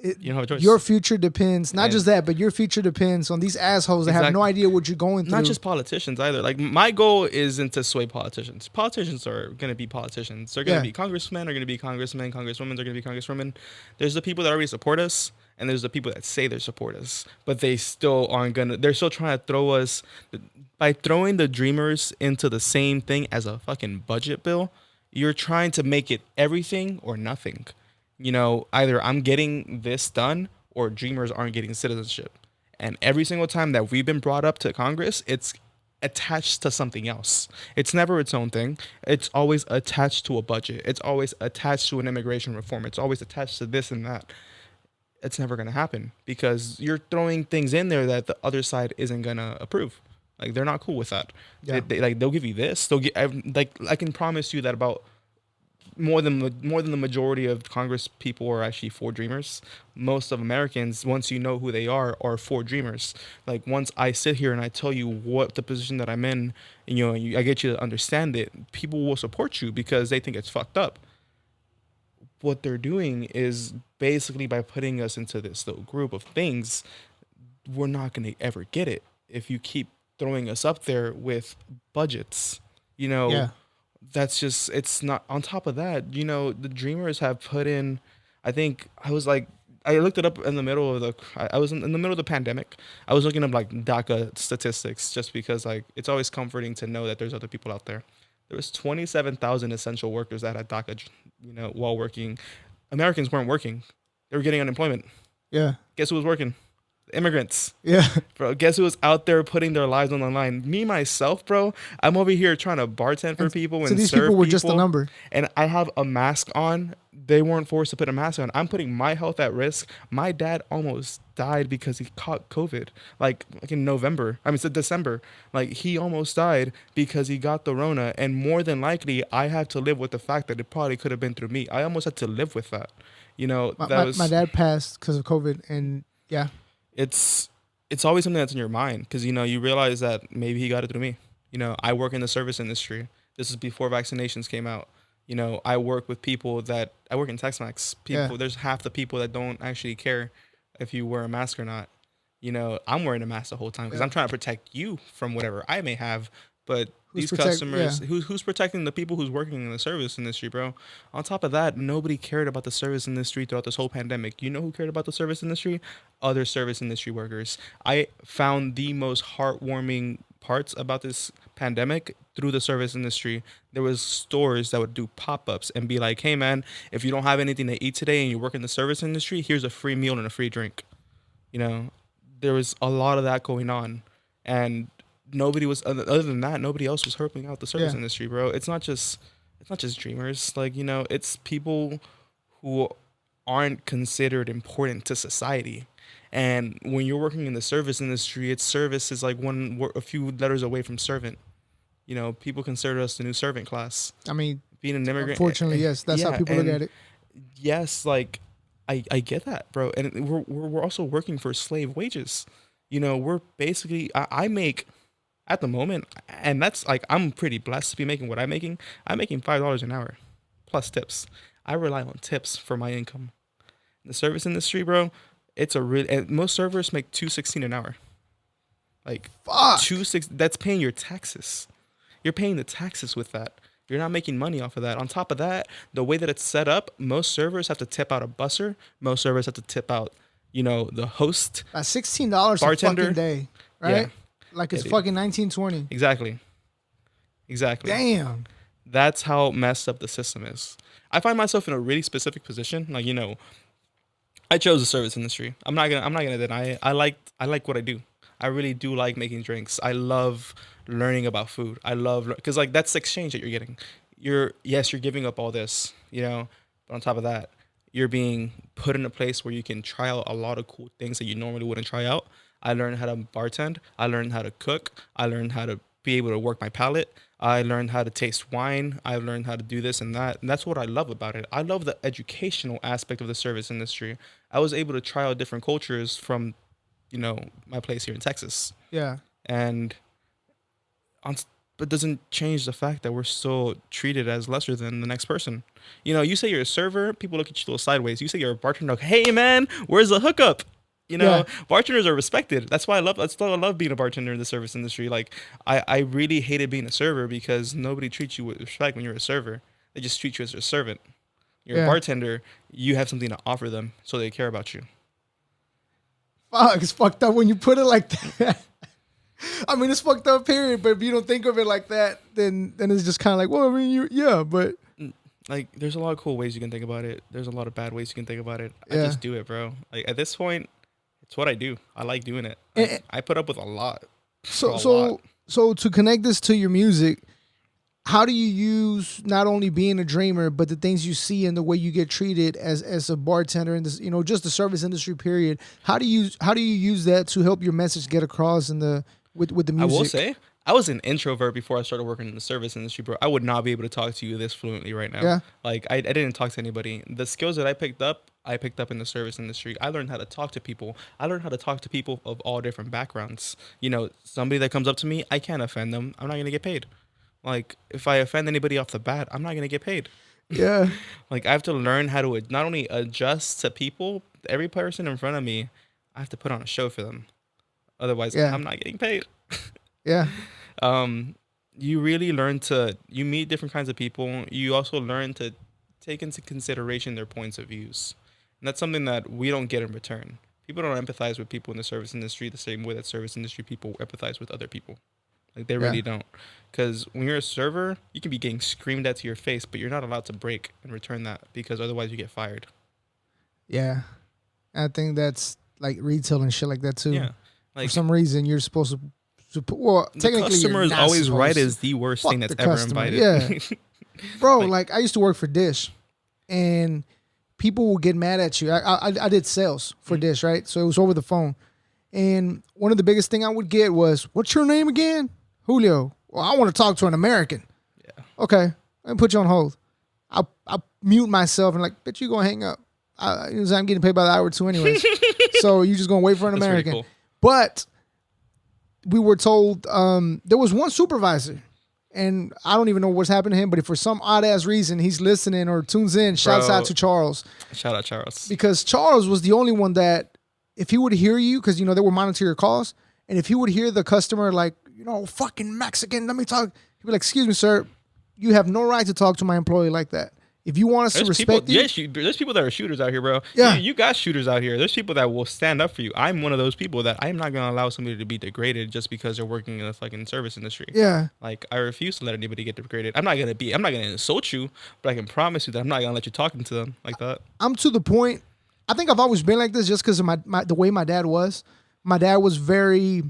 you don't have a choice. Your future depends, not just that, but your future depends on these assholes that have no idea what you're going through. Not just politicians either. Like, my goal isn't to sway politicians. Politicians are going to be politicians. They're going to be congressmen, are going to be congressmen, congresswomen are going to be congresswomen. There's the people that already support us, and there's the people that say they support us, but they still aren't going to, they're still trying to throw us, by throwing the Dreamers into the same thing as a fucking budget bill, you're trying to make it everything or nothing. Either I'm getting this done or Dreamers aren't getting citizenship. And every single time that we've been brought up to Congress, it's attached to something else. It's never its own thing. It's always attached to a budget. It's always attached to an immigration reform. It's always attached to this and that. It's never going to happen because you're throwing things in there that the other side isn't going to approve. Like, they're not cool with that. Yeah. They'll give you this. I can promise you that about more than the majority of Congress people are actually for Dreamers. Most of Americans, once you know who they are for Dreamers. Like, once I sit here and I tell you what the position that I'm in, and I get you to understand it, people will support you because they think it's fucked up. What they're doing is basically, by putting us into this little group of things, we're not going to ever get it if you keep throwing us up there with budgets. That's just, it's not. On top of that, the Dreamers have put in, I think, I looked it up in the middle of I was in the middle of the pandemic. I was looking up like DACA statistics just because, like, it's always comforting to know that there's other people out there. There was 27,000 essential workers that had DACA, while working. Americans weren't working. They were getting unemployment. Yeah. Guess who was working? Immigrants. Yeah. Bro, guess who was out there putting their lives on the line? Me, myself, bro. I'm over here trying to bartend for people and so these serve people were just a number. And I have a mask on they weren't forced to put a mask on. I'm putting my health at risk. My dad almost died because he caught COVID, like in November. I mean, it's December. Like he almost died because he got the Rona, and more than likely, I have to live with the fact that it probably could have been through me. I almost had to live with that. You know, My that my was dad passed because of COVID, and yeah, it's it's always something that's in your mind because you realize that maybe he got it through me. I work in the service industry. This is before vaccinations came out. I work with people that I work in TxMx. yeah. People, there's half the people that don't actually care if you wear a mask or not. I'm wearing a mask the whole time because Yeah. I'm trying to protect you from whatever I may have. But Who's these protect? Yeah, customers, who's protecting the people who's working in the service industry, bro? On top of that, nobody cared about the service industry throughout this whole pandemic. You know who cared about the service industry? Other service industry workers. I found the most heartwarming parts about this pandemic through the service industry. There was stores that would do pop-ups and be like, hey man, if you don't have anything to eat today and you work in the service industry, here's a free meal and a free drink. you know there was a lot of that going on, and nobody was, other than that, nobody else was helping out the service yeah. industry, bro. It's not just dreamers, like, it's people who aren't considered important to society. And when you're working in the service industry, it's service is like a few letters away from servant. People consider us the new servant class. I mean, Being an immigrant, unfortunately, yes, that's how yeah, people look and at it. yes, like I get that, bro. And we're also working for slave wages. We're basically, I make at the moment, and that's like, I'm pretty blessed to be making what I'm making. I'm making $5 an hour plus tips. I rely on tips for my income. In the service industry, bro, it's a real, and most servers make 216 an hour. Like Fuck. 26, that's paying your taxes. You're paying the taxes with that. You're not making money off of that. On top of that, the way that it's set up, most servers have to tip out a busser. Most servers have to tip out, the host, $16 a bartender. fucking day, right? Yeah. Like it's dude. fucking 1920. Exactly. Damn. That's how messed up the system is. I find myself in a really specific position. Like, I chose the service industry. I'm not gonna deny it. I like what I do. I really do like making drinks. I love learning about food. I love, because like that's the exchange that you're getting. You're giving up all this, but on top of that, you're being put in a place where you can try out a lot of cool things that you normally wouldn't try out. I learned how to bartend. I learned how to cook. I learned how to be able to work my palate. I learned how to taste wine. I learned how to do this and that. And that's what I love about it. I love the educational aspect of the service industry. I was able to try out different cultures from, my place here in Texas. Yeah. And but doesn't change the fact that we're still treated as lesser than the next person. You say you're a server, people look at you a little sideways. You say you're a bartender, like, hey man, where's the hookup? Yeah. Bartenders are respected. That's why I love being a bartender in the service industry. Like, I really hated being a server because nobody treats you with respect when you're a server. They just treat you as a servant. You're Yeah. a bartender, you have something to offer them, so they care about you. Fuck, it's fucked up when you put it like that. I mean, it's fucked up, period. But if you don't think of it like that, then it's just kind of like, well, I mean, but Like, there's a lot of cool ways you can think about it. There's a lot of bad ways you can think about it. I Yeah. just do it, bro. Like, at this point, it's what I do. I like doing it. And- I put up with a lot. So to connect this to your music, how do you use not only being a dreamer, but the things you see and the way you get treated as a bartender in this, just the service industry period? How do you use that to help your message get across in the with the I music? will say, I was an introvert before I started working in the service industry, bro. I would not be able to talk to you this fluently right now. Yeah. Like, I didn't talk to anybody. The skills that I picked up in the service industry. I learned how to talk to people. I learned how to talk to people of all different backgrounds. Somebody that comes up to me, I can't offend them. I'm not going to get paid. Like, if I offend anybody off the bat, I'm not going to get paid. Yeah. Like, I have to learn how to not only adjust to people, every person in front of me, I have to put on a show for them. Otherwise, Yeah. I'm not getting paid. Yeah. You really learn you meet different kinds of people. You also learn to take into consideration their points of views. And that's something that we don't get in return. People don't empathize with people in the service industry the same way that service industry people empathize with other people. Like, they really don't. Because when you're a server, you can be getting screamed at to your face, but you're not allowed to break and return that because otherwise you get fired. Yeah. I think that's like retail and shit like that too. Yeah. Like, For some reason, you're supposed to well, the technically, customer you're is not always right supposed is the worst Fuck thing that's the ever customer. invited. Yeah. Bro, Like- like I used to work for Dish. and people will get mad at you. I did sales for Dish, right? So it was over the phone. And one of the biggest thing I would get was, what's your name again? Julio. Well, I want to talk to an American. Yeah. Okay, let me put you on hold. I mute myself and like, bitch, you gonna hang up. I'm getting paid by the hour too anyways. So you just gonna wait for an That's American. cool. But we were told there was one supervisor, and I don't even know what's happened to him, but if for some odd ass reason he's listening or tunes in, shouts out to Charles. Shout out Charles. Because Charles was the only one that, if he would hear you, because, they would monitor your calls, and if he would hear the customer like, fucking Mexican, let me talk, he'd be like, excuse me, sir, you have no right to talk to my employee like that. If you want us to respect you. There's people that are shooters out here, bro. Yeah. You got shooters out here. There's people that will stand up for you. I'm one of those people that I'm not going to allow somebody to be degraded just because they're working in the fucking service industry. Yeah. Like, I refuse to let anybody get degraded. I'm not going to insult you, but I can promise you that I'm not going to let you talk to them like that. I'm to the point, I think I've always been like this just because of the way my dad was. My dad was very,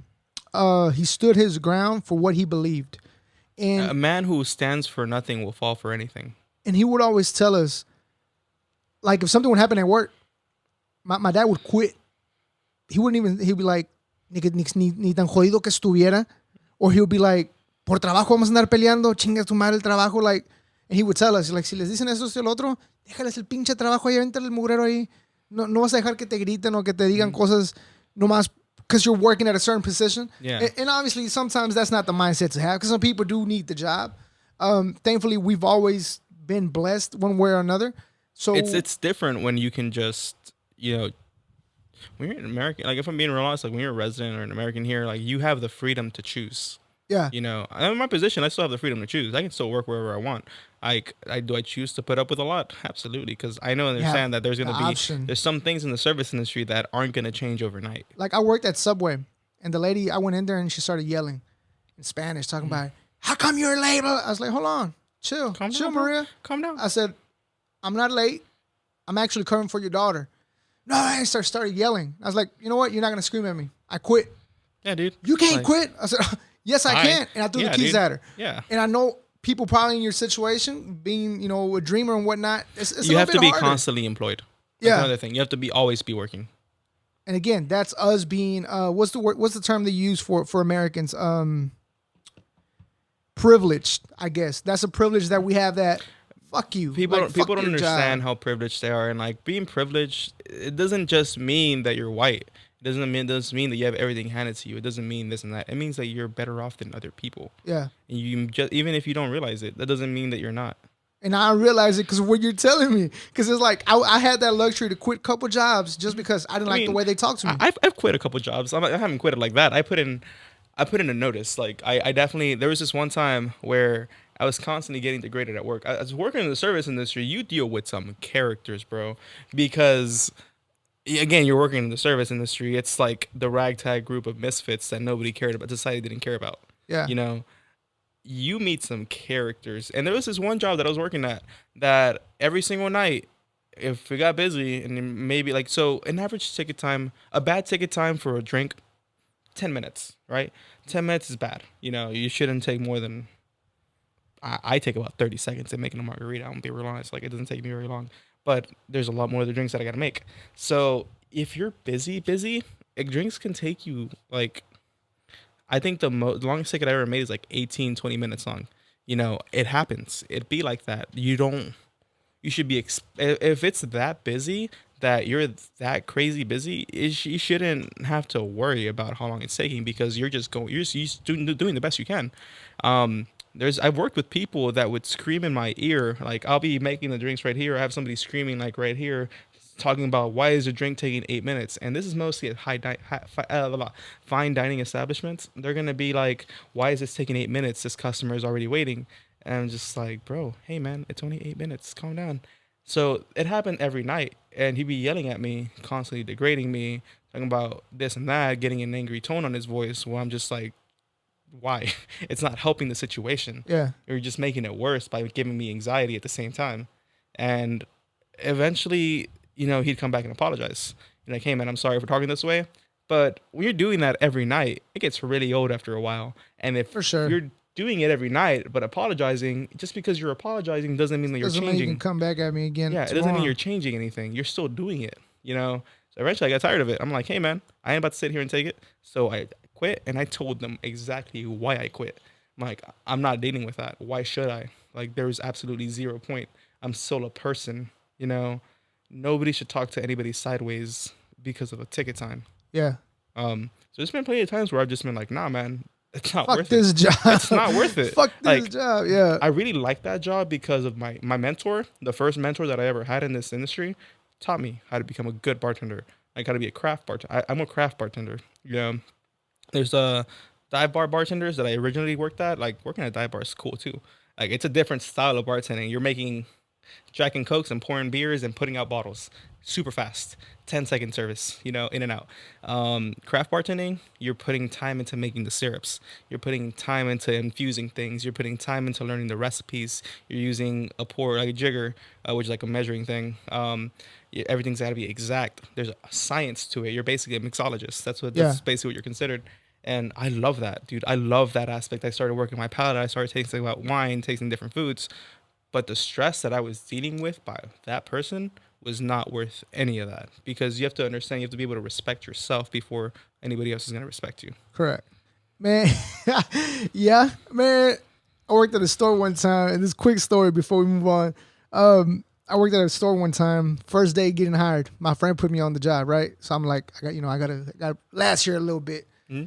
he stood his ground for what he believed. And a man who stands for nothing will fall for anything. And he would always tell us, like, if something would happen at work, my dad would quit. He'd be like, ni tan jodido que estuviera. Or he would be like, por trabajo vamos a andar peleando, chinga tu madre el trabajo. Like, and he would tell us, like, si les dicen eso, el otro, déjales el pinche trabajo ahí, avéntale el mugrero ahí. No vas a dejar que te griten o que te digan cosas nomás because you're working at a certain position. Yeah. And obviously, sometimes that's not the mindset to have because some people do need the job. Thankfully, we've always been blessed one way or another. So it's different when you can just, when you're an American, like if I'm being real honest, like when you're a resident or an American here, like you have the freedom to choose. Yeah. In my position, I still have the freedom to choose. I can still work wherever I want. I choose to put up with a lot? Absolutely, because I know and understand that there's going to be there's some things in the service industry that aren't going to change overnight. Like I worked at Subway, and the lady, I went in there and she started yelling in Spanish, talking about, how come you're late? I was like, hold on, chill, chill, Maria, calm down. I said, I'm not late. I'm actually covering for your daughter. No, I started yelling. I was like, you know what? You're not gonna scream at me. I quit. Yeah, dude. You can't quit. I said, yes, I can. And I threw the keys at her. Yeah. And I know people probably in your situation, being, a dreamer and whatnot, it's you a have to bit be harder. constantly employed. That's Yeah. another thing. You have to always be working. And again, that's us being what's the term they use for Americans? Privileged, I guess. That's a privilege that we have that fuck you. People Like, don't fuck your understand job. how privileged they are, and like being privileged, it doesn't just mean that you're white. It doesn't mean that you have everything handed to you. It doesn't mean this and that. It means that you're better off than other people. Yeah. And you just, even if you don't realize it, that doesn't mean that you're not. And I realize it because of what you're telling me. Because it's like I had that luxury to quit a couple jobs just because I didn't like the way they talked to me. I've quit a couple jobs. I haven't quit it like that. I put in a notice. Like I definitely, there was this one time where I was constantly getting degraded at work. I was working in the service industry. You deal with some characters, bro, because again, you're working in the service industry. It's like the ragtag group of misfits that nobody cared about, society didn't care about. Yeah. You meet some characters. And there was this one job that I was working at that every single night, if we got busy and maybe like, so an average ticket time, a bad ticket time for a drink, 10 minutes, right? 10 minutes is bad. You shouldn't take more than, I take about 30 seconds in making a margarita. I'm going to be real honest. Like, it doesn't take me very long. But there's a lot more of the drinks that I got to make. So if you're busy, drinks can take you like, I think the longest ticket I ever made is like 18, 20 minutes long. It happens. It'd be like that. You should be, if it's that busy, that you're that crazy busy, you shouldn't have to worry about how long it's taking because you're just doing the best you can. I've worked with people that would scream in my ear, like I'll be making the drinks right here. I have somebody screaming like right here, talking about why is the drink taking 8 minutes? And this is mostly at fine dining establishments. They're gonna be like, why is this taking 8 minutes? This customer is already waiting. And I'm just like, bro, hey man, it's only 8 minutes. Calm down. So it happened every night, and he'd be yelling at me, constantly degrading me, talking about this and that, getting an angry tone on his voice. Well, I'm just like, why? It's not helping the situation. Yeah. You're just making it worse by giving me anxiety at the same time. And eventually, he'd come back and apologize. Like, hey man, I'm sorry for talking this way. But when you're doing that every night, it gets really old after a while. And if For sure. you're doing it every night, but apologizing, just because you're apologizing doesn't mean that you're Doesn't mean you can changing. come back at me again Yeah, it doesn't mean tomorrow. you're changing anything. You're still doing it, you know? So eventually I got tired of it. I'm like, hey man, I ain't about to sit here and take it. So I quit, and I told them exactly why I quit. I'm like, I'm not dealing with that. Why should I? Like, there was absolutely zero point. I'm still a person, you know? Nobody should talk to anybody sideways because of a ticket time. Yeah. So there's been plenty of times where I've just been like, nah, man, it's not Fuck worth it. this job. It's not worth it. Fuck this Like, job. Yeah. I really like that job because of my mentor. The first mentor that I ever had in this industry taught me how to become a good bartender. Like how to be a craft bartender. I'm a craft bartender. You know, there's dive bar bartenders that I originally worked at. Like working at a dive bar is cool too. Like it's a different style of bartending. You're making Jack and Cokes and pouring beers and putting out bottles super fast. 10-second service, you know, in and out. Craft bartending, you're putting time into making the syrups. You're putting time into infusing things. You're putting time into learning the recipes. You're using a pour, like a jigger, which is like a measuring thing. Everything's got to be exact. There's a science to it. You're basically a mixologist. Yeah. That's basically what you're considered. And I love that, dude. I love that aspect. I started working my palate. I started tasting about wine, tasting different foods. But the stress that I was dealing with by that person was not worth any of that, because you have to understand, you have to be able to respect yourself before anybody else is going to respect you. Correct. Man. Yeah, man. I worked at a store one time, and this quick story before we move on. I worked at a store one time, first day getting hired. My friend put me on the job, right? So I'm like, I gotta last here a little bit. Mm-hmm.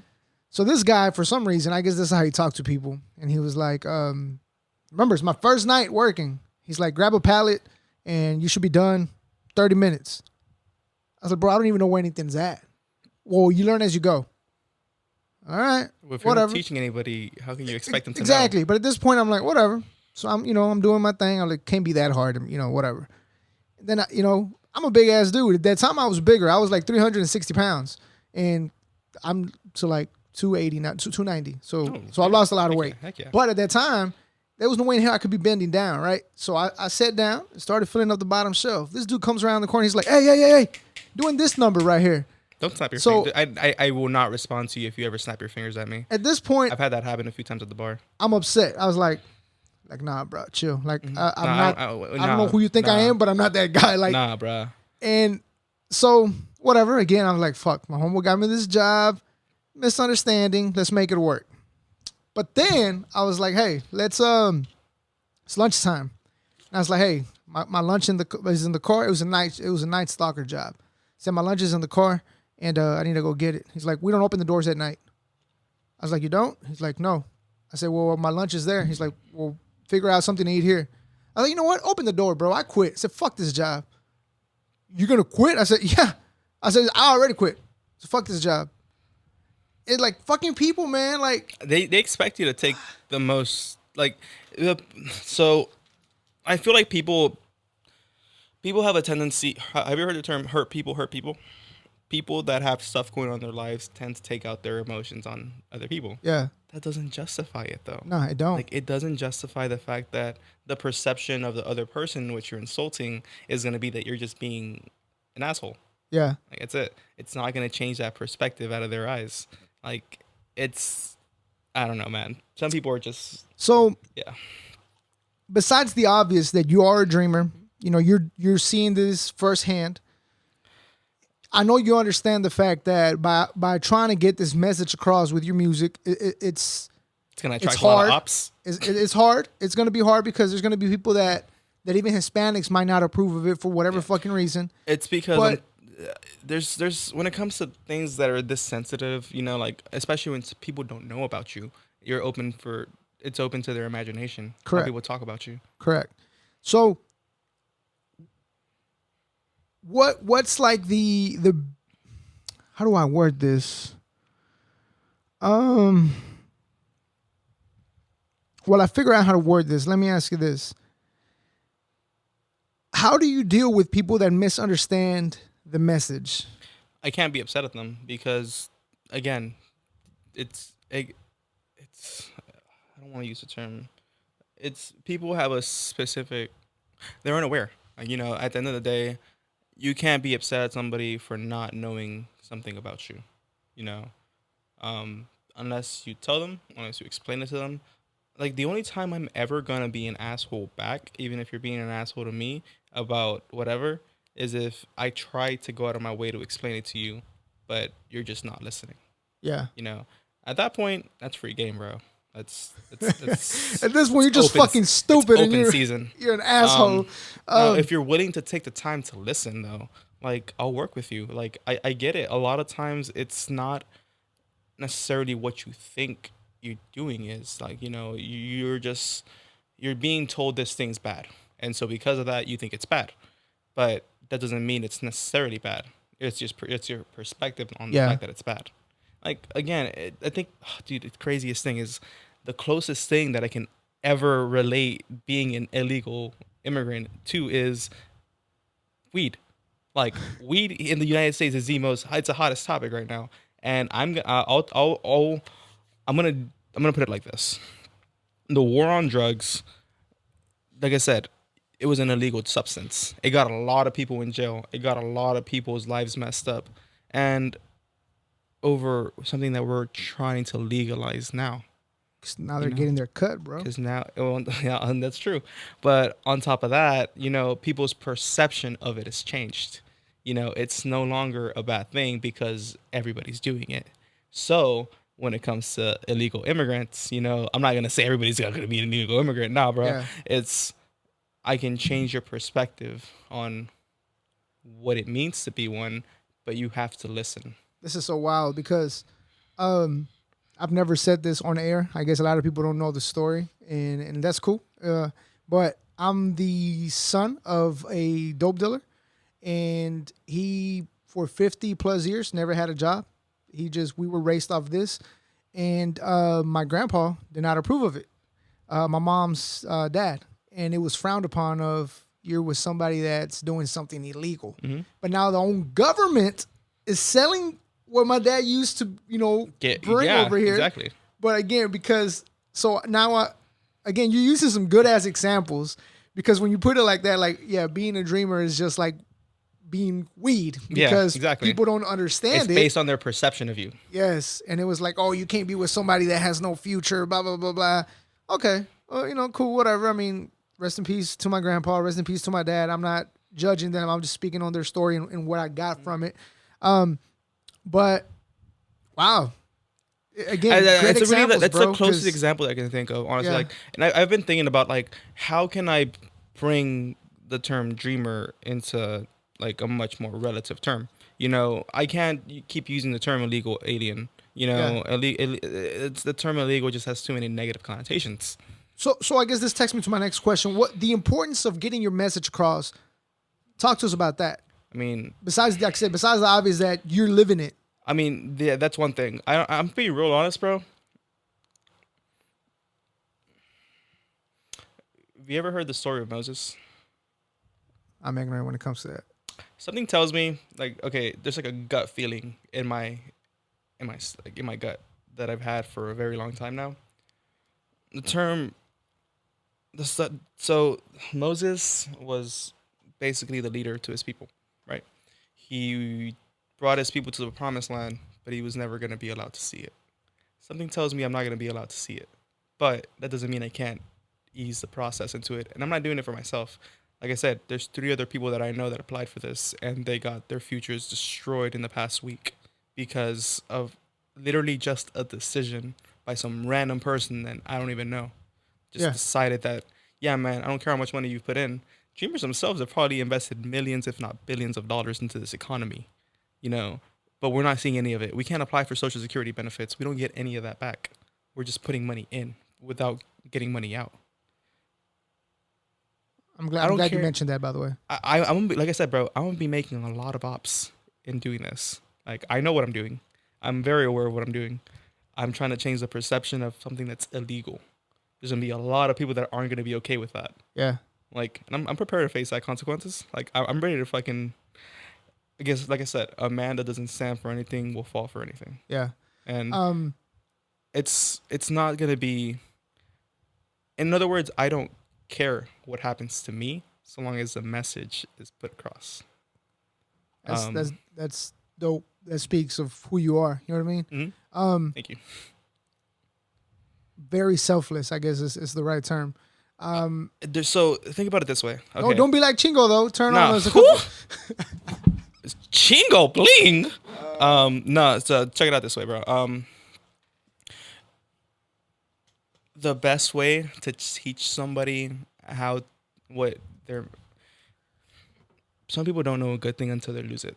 So this guy, for some reason, I guess this is how he talked to people. And he was like, remember, it's my first night working. He's like, grab a pallet and you should be done 30 minutes. I was like, bro, I don't even know where anything's at. Well, you learn as you go. All right. Well, if you're whatever. not teaching anybody, how can you expect them to Exactly. know? But at this point, I'm like, whatever. So I'm doing my thing. I'm like, can't be that hard, whatever. Then, I'm a big ass dude. At that time, I was bigger. I was like 360 pounds. And I'm to like 280, not 290. So I lost a lot of weight. Heck yeah. But at that time, there was no way in hell I could be bending down, right? So I sat down and started filling up the bottom shelf. This dude comes around the corner. He's like, hey, doing this number right here. Don't snap your So- fingers. I will not respond to you if you ever snap your fingers at me. At this point, I've had that happen a few times at the bar. I'm upset. I was like, nah, bro, chill. Like, I'm not. I don't nah, know who you think I am, but I'm not that guy. Like, nah, bruh. and so whatever. Again, I was like, fuck. My homeboy got me this job. Misunderstanding. Let's make it work. But then I was like, hey, it's lunchtime. And I was like, hey, my lunch is in the car. It was a night stalker job. Said my lunch is in the car, and I need to go get it. He's like, we don't open the doors at night. I was like, you don't? He's like, no. I said, well, my lunch is there. He's like, well, figure out something to eat here. I was like, you know what? Open the door, bro. I quit. I said, fuck this job. You're gonna quit? I said, yeah. I said, I already quit. So fuck this job. It's like fucking people, man. Like, They expect you to take the most, like, so I feel like people have a tendency. Have you heard the term hurt people hurt people? People that have stuff going on in their lives tend to take out their emotions on other people. yeah. That doesn't justify it though. No, I don't. Like, it doesn't justify the fact that the perception of the other person which you're insulting is going to be that you're just being an asshole. Yeah. Like, it's it. It's not going to change that perspective out of their eyes. Like, it's, I don't know, man. Some people are just, So yeah. besides the obvious that you are a dreamer, you're seeing this firsthand. I know you understand the fact that by trying to get this message across with your music, it's It's going to it's attract a lot hard. of ops. It's hard. It's going to be hard because there's going to be people that even Hispanics might not approve of it for whatever fucking reason. It's because But- there's when it comes to things that are this sensitive, like, especially when people don't know about you, it's open to their imagination. Correct. How people talk about you. Correct. So what's like the how do I word this? Well, I figure out how to word this. Let me ask you this. How do you deal with people that misunderstand the message? I can't be upset at them because, again, it's I don't want to use the term. It's people have a specific. They're unaware. Like, at the end of the day, you can't be upset at somebody for not knowing something about you. Unless you tell them, unless you explain it to them. like the only time I'm ever gonna be an asshole back, even if you're being an asshole to me about whatever, is if I try to go out of my way to explain it to you, but you're just not listening. Yeah. You know, at that point, that's free game, bro. That's At this point, it's you're just fucking it's stupid, and open season. you're an asshole. Now, Um, if you're willing to take the time to listen, though, like I'll work with you. Like I get it. A lot of times, it's not necessarily what you think you're doing is like you're just you're being told this thing's bad, and so because of that, you think it's bad, but that doesn't mean it's necessarily bad. It's just it's your perspective on the yeah. fact that it's bad. Like again, I think, dude, the craziest thing is the closest thing that I can ever relate being an illegal immigrant to is weed. Like weed in the United States is it's the hottest topic right now, and I'm gonna I'm gonna put it like this: the war on drugs, like I said, it was an illegal substance. It got a lot of people in jail. It got a lot of people's lives messed up, and over something that we're trying to legalize now. 'Cause now You they're know, getting their cut, bro. because now, well, yeah, and that's true. But on top of that, people's perception of it has changed. It's no longer a bad thing because everybody's doing it. So when it comes to illegal immigrants, I'm not gonna say everybody's gonna be an illegal immigrant. Nah, bro. Yeah. It's I can change your perspective on what it means to be one, but you have to listen. This is so wild because um, I've never said this on air. I guess a lot of people don't know the story, and that's cool. But I'm the son of a dope dealer, and he for 50 plus years never had a job. We were raised off this, and my grandpa did not approve of it. My mom's dad, and it was frowned upon of you're with somebody that's doing something illegal. Mm-hmm. But now the own government is selling what my dad used to, bring Yeah, over here. exactly. But again, because so now again, you're using some good ass examples because when you put it like that, like yeah, being a dreamer is just like being weed Yeah, because exactly. people don't understand It's it. based on their perception of you. Yes, and it was like, oh, you can't be with somebody that has no future, blah blah blah blah. Okay, well, cool, whatever. I mean, rest in peace to my grandpa. Rest in peace to my dad. I'm not judging them. I'm just speaking on their story and what I got from it. But wow, again, great examples, That's bro. the closest 'Cause- example I can think of, honestly. Yeah. Like, and I've been thinking about like how can I bring the term dreamer into like a much more relative term. I can't keep using the term illegal alien. Yeah. It's the term illegal just has too many negative connotations. So I guess this takes me to my next question. What the importance of getting your message across? Talk to us about that. I mean, Besides, like I said, besides the obvious that you're living it. yeah, that's one thing. I'm being real honest, bro. Have you ever heard the story of Moses? I'm ignorant when it comes to that. Something tells me like, okay, there's like a gut feeling in my gut that I've had for a very long time now. The term so Moses was basically the leader to his people, right? He brought his people to the promised land, but he was never going to be allowed to see it. Something tells me I'm not going to be allowed to see it, but that doesn't mean I can't ease the process into it. And I'm not doing it for myself. Like I said, there's 3 other people that I know that applied for this, and they got their futures destroyed in the past week because of literally just a decision by some random person that I don't even know. Just Yeah. decided that, yeah, man, I don't care how much money you've put in. Dreamers themselves have probably invested millions, if not billions, of dollars into this economy, but we're not seeing any of it. We can't apply for Social Security benefits. We don't get any of that back. We're just putting money in without getting money out. I'm I glad don't you care. mentioned that, by the way. I'm gonna be, like I said, bro. I'm gonna be making a lot of ops in doing this. Like I know what I'm doing. I'm very aware of what I'm doing. I'm trying to change the perception of something that's illegal. There's gonna be a lot of people that aren't gonna be okay with that. Yeah. Like, and I'm prepared to face that consequences. Like, I'm ready to fucking. I guess, like I said, a man that doesn't stand for anything will fall for anything. Yeah. And Um. it's not gonna be. In other words, I don't care what happens to me so long as the message is put across. That's dope. That speaks of who you are. You know what I mean? Mhm. Um. Thank you. very selfless, I guess is the right term. So think about it this way. Okay. No, don't be like Chingo though. Turn Nah. on us a couple. Chingo bling. No. So check it out this way, bro. The best way to teach somebody how what they're. Some people don't know a good thing until they lose it.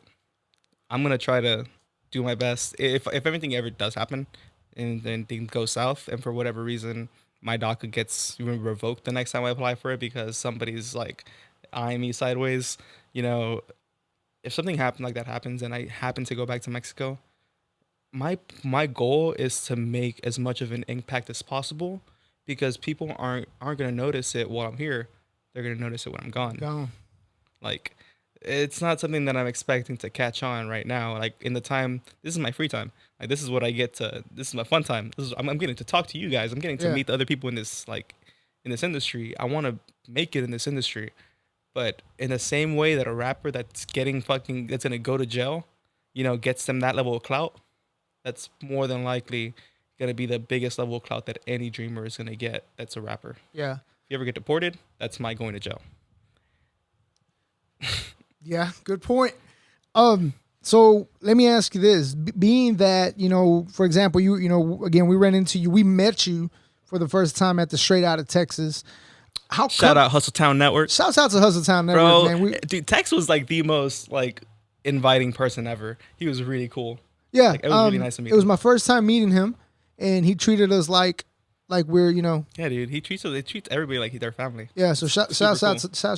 I'm gonna try to do my best. If everything ever does happen, and then things go south, and for whatever reason my DACA gets revoked the next time I apply for it because somebody's like eyeing me sideways, you know, if something like that happens and I happen to go back to Mexico, my goal is to make as much of an impact as possible because people aren't gonna notice it while I'm here. They're gonna notice it when I'm gone. Gone. Like, it's not something that I'm expecting to catch on right now. Like, in the time, this is my free time. Like, this is what I get to. This is my fun time. I'm getting to talk to you guys. I'm getting to meet the other people in this industry. I want to make it in this industry, but in the same way that a rapper that's gonna go to jail, you know, gets them that level of clout. That's more than likely gonna be the biggest level of clout that any dreamer is gonna get. That's a rapper. Yeah. If you ever get deported, that's my going to jail. Yeah, good point. So let me ask you this: being that, you know, for example, you know, again, we ran into you, we met you for the first time at the Straight Outta Texas. Shout out Hustletown Network. Shouts out to Hustletown Network, bro, man. Dude, Tex was like the most like inviting person ever. He was really cool. Yeah, like, it was really nice to meet. It was my first time meeting him, and he treated us like we're, you know. Yeah, dude. He treats everybody like their family. Yeah, so shouts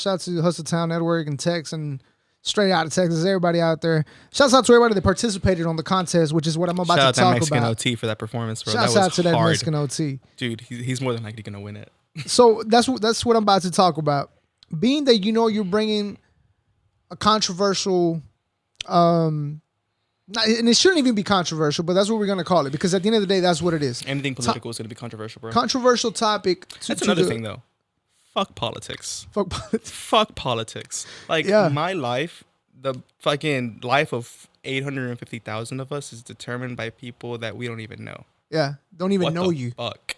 out to Hustletown Network and Tex and Straight Outta Texas, everybody out there. Shouts out to everybody that participated on the contest, which is what I'm about to talk about. Shout out that Mexican OT for that performance, bro. Shouts out to that Mexican OT. Dude, he's more than likely going to win it. So that's what I'm about to talk about. Being that, you know, you're bringing a controversial, and it shouldn't even be controversial, but that's what we're going to call it, because at the end of the day, that's what it is. Anything political is going to be controversial, bro. Controversial topic. That's another thing, though. Fuck politics. Fuck politics. Fuck politics. Like, my life, the fucking life of 850,000 of us is determined by people that we don't even know. Yeah, don't even know you. Fuck.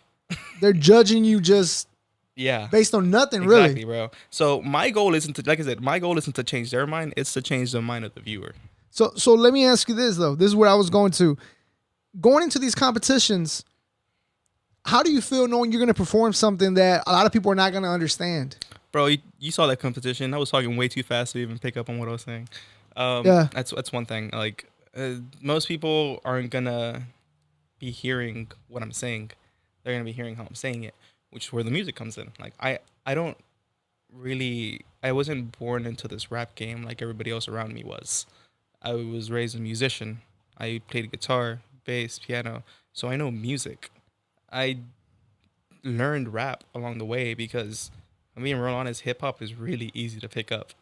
They're judging you just based on nothing, really. Exactly, bro. So my goal isn't to, like I said, my goal isn't to change their mind. It's to change the mind of the viewer. So let me ask you this, though. This is where I was going to. Going into these competitions, how do you feel knowing you're going to perform something that a lot of people are not going to understand? Bro, you saw that competition. I was talking way too fast to even pick up on what I was saying. That's one thing. Like, most people aren't going to be hearing what I'm saying. They're going to be hearing how I'm saying it, which is where the music comes in. Like, I wasn't born into this rap game like everybody else around me was. I was raised a musician. I played guitar, bass, piano, so I know music. I learned rap along the way because, I'm being real honest, hip hop is really easy to pick up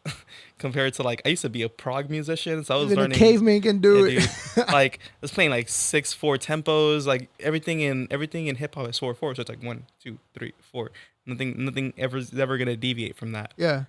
compared to, like, I used to be a prog musician, so I was learning. A caveman can do it. Dude, like, I was playing like 6/4 tempos, like everything in hip hop is 4/4, so it's like 1, 2, 3, 4. Nothing is ever gonna deviate from that. Yeah.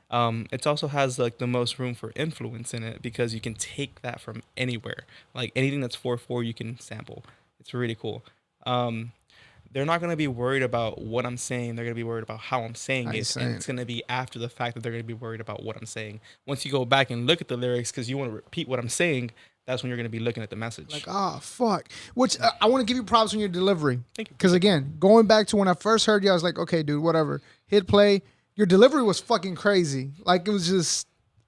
It also has like the most room for influence in it because you can take that from anywhere. Like anything that's 4/4, you can sample. It's really cool. They're not gonna be worried about what I'm saying. They're gonna be worried about how I'm saying it, and it's gonna be after the fact that they're gonna be worried about what I'm saying. Once you go back and look at the lyrics because you want to repeat what I'm saying, that's when you're gonna be looking at the message. Like, fuck. Which I want to give you props on your delivery. Thank you. Because again, going back to when I first heard you, I was like, okay, dude, whatever. Hit play. Your delivery was fucking crazy. Like, it was just,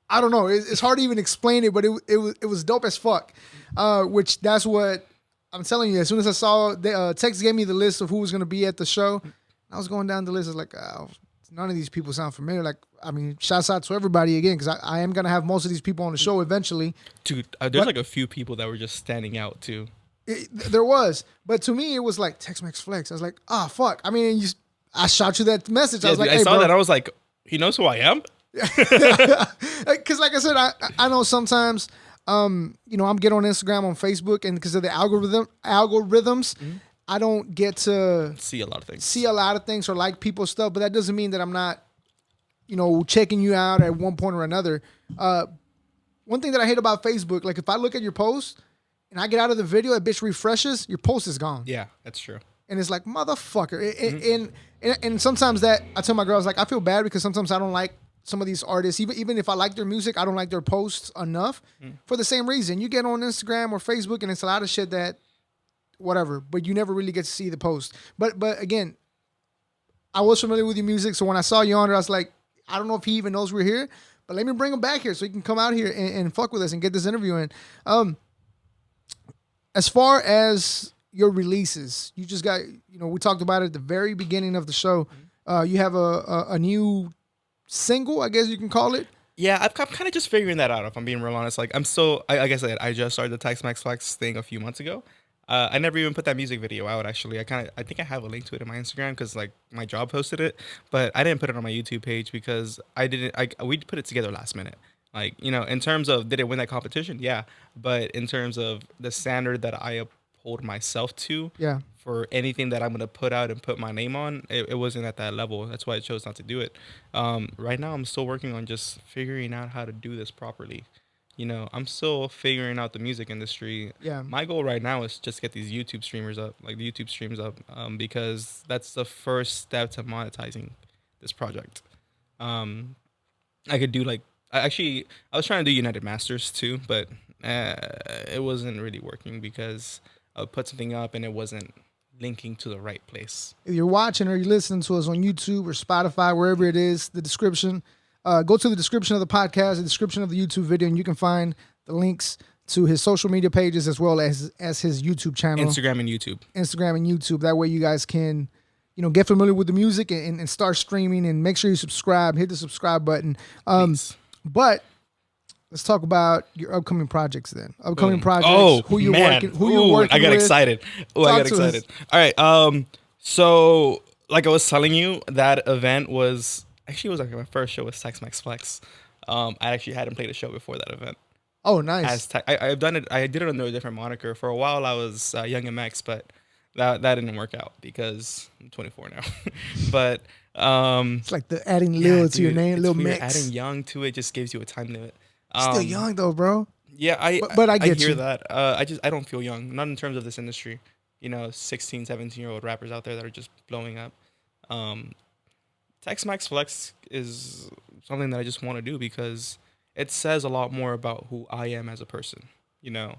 I don't know. It's hard to even explain it, but it was dope as fuck. Which that's what I'm telling you. As soon as I saw, Tex gave me the list of who was going to be at the show. I was going down the list. I was like, none of these people sound familiar. Like, I mean, shouts out to everybody again, because I am going to have most of these people on the show eventually. Dude, there's like a few people that were just standing out too. There was. But to me, it was like TxMxFlex. I was like, fuck. I mean, I shot you that message. I was like, dude, I saw that. I was like, he knows who I am? Because like I said, I know sometimes, you know, I'm getting on Instagram, on Facebook, and because of the algorithms, mm-hmm. I don't get to see a lot of things or like people's stuff, but that doesn't mean that I'm not, you know, checking you out at one point or another. One thing that I hate about Facebook, like if I look at your post and I get out of the video, that bitch refreshes, your post is gone. Yeah, that's true. and it's like motherfucker. And sometimes that I tell my girls like I feel bad because sometimes I don't like some of these artists, even if I like their music, I don't like their posts enough for the same reason. You get on Instagram or Facebook and it's a lot of shit that whatever, but you never really get to see the post. But again, I was familiar with your music, so when I saw you on it, I was like, I don't know if he even knows we're here, but let me bring him back here so he can come out here and fuck with us and get this interview in. As far as your releases, you just got, we talked about it at the very beginning of the show. You have a new single, I guess you can call it. Yeah, I'm kind of just figuring that out. If I'm being real honest, like I'm still, like I said, I just started the TxMxFlex thing a few months ago. I never even put that music video out. Actually, I think I have a link to it in my Instagram because like my job posted it, but I didn't put it on my YouTube page because I didn't. We put it together last minute. Like in terms of did it win that competition? Yeah, but in terms of the standard that I uphold myself to, Yeah. For anything that I'm gonna put out and put my name on, it wasn't at that level. That's why I chose not to do it. Right now, I'm still working on just figuring out how to do this properly. I'm still figuring out the music industry. Yeah. My goal right now is just get these YouTube streamers up, like the YouTube streams up, because that's the first step to monetizing this project. I could do like I was trying to do United Masters too, but it wasn't really working because I would put something up and it wasn't linking to the right place. If you're watching or you're listening to us on YouTube or Spotify, wherever it is, the description, go to the description of the podcast, the description of the YouTube video, and you can find the links to his social media pages as well as his YouTube channel. Instagram and YouTube. That way you guys can, get familiar with the music and start streaming, and make sure you subscribe, hit the subscribe button. But let's talk about your upcoming projects then. Who you're working with. I got excited. All right. So like I was telling you, that event was like my first show with TxMxFlex. I actually hadn't played a show before that event. Oh, nice. I've done it. I did it under a different moniker for a while. I was Young MX, but that didn't work out because I'm 24 now. But it's like the adding Lil to your name, Lil Mix. Adding Young to it just gives you a time limit. Still young though, bro. Yeah, but I get hear you. that. I don't feel young, not in terms of this industry. 16, 17-year-old rappers out there that are just blowing up. TxMxFlex is something that I just want to do because it says a lot more about who I am as a person. Young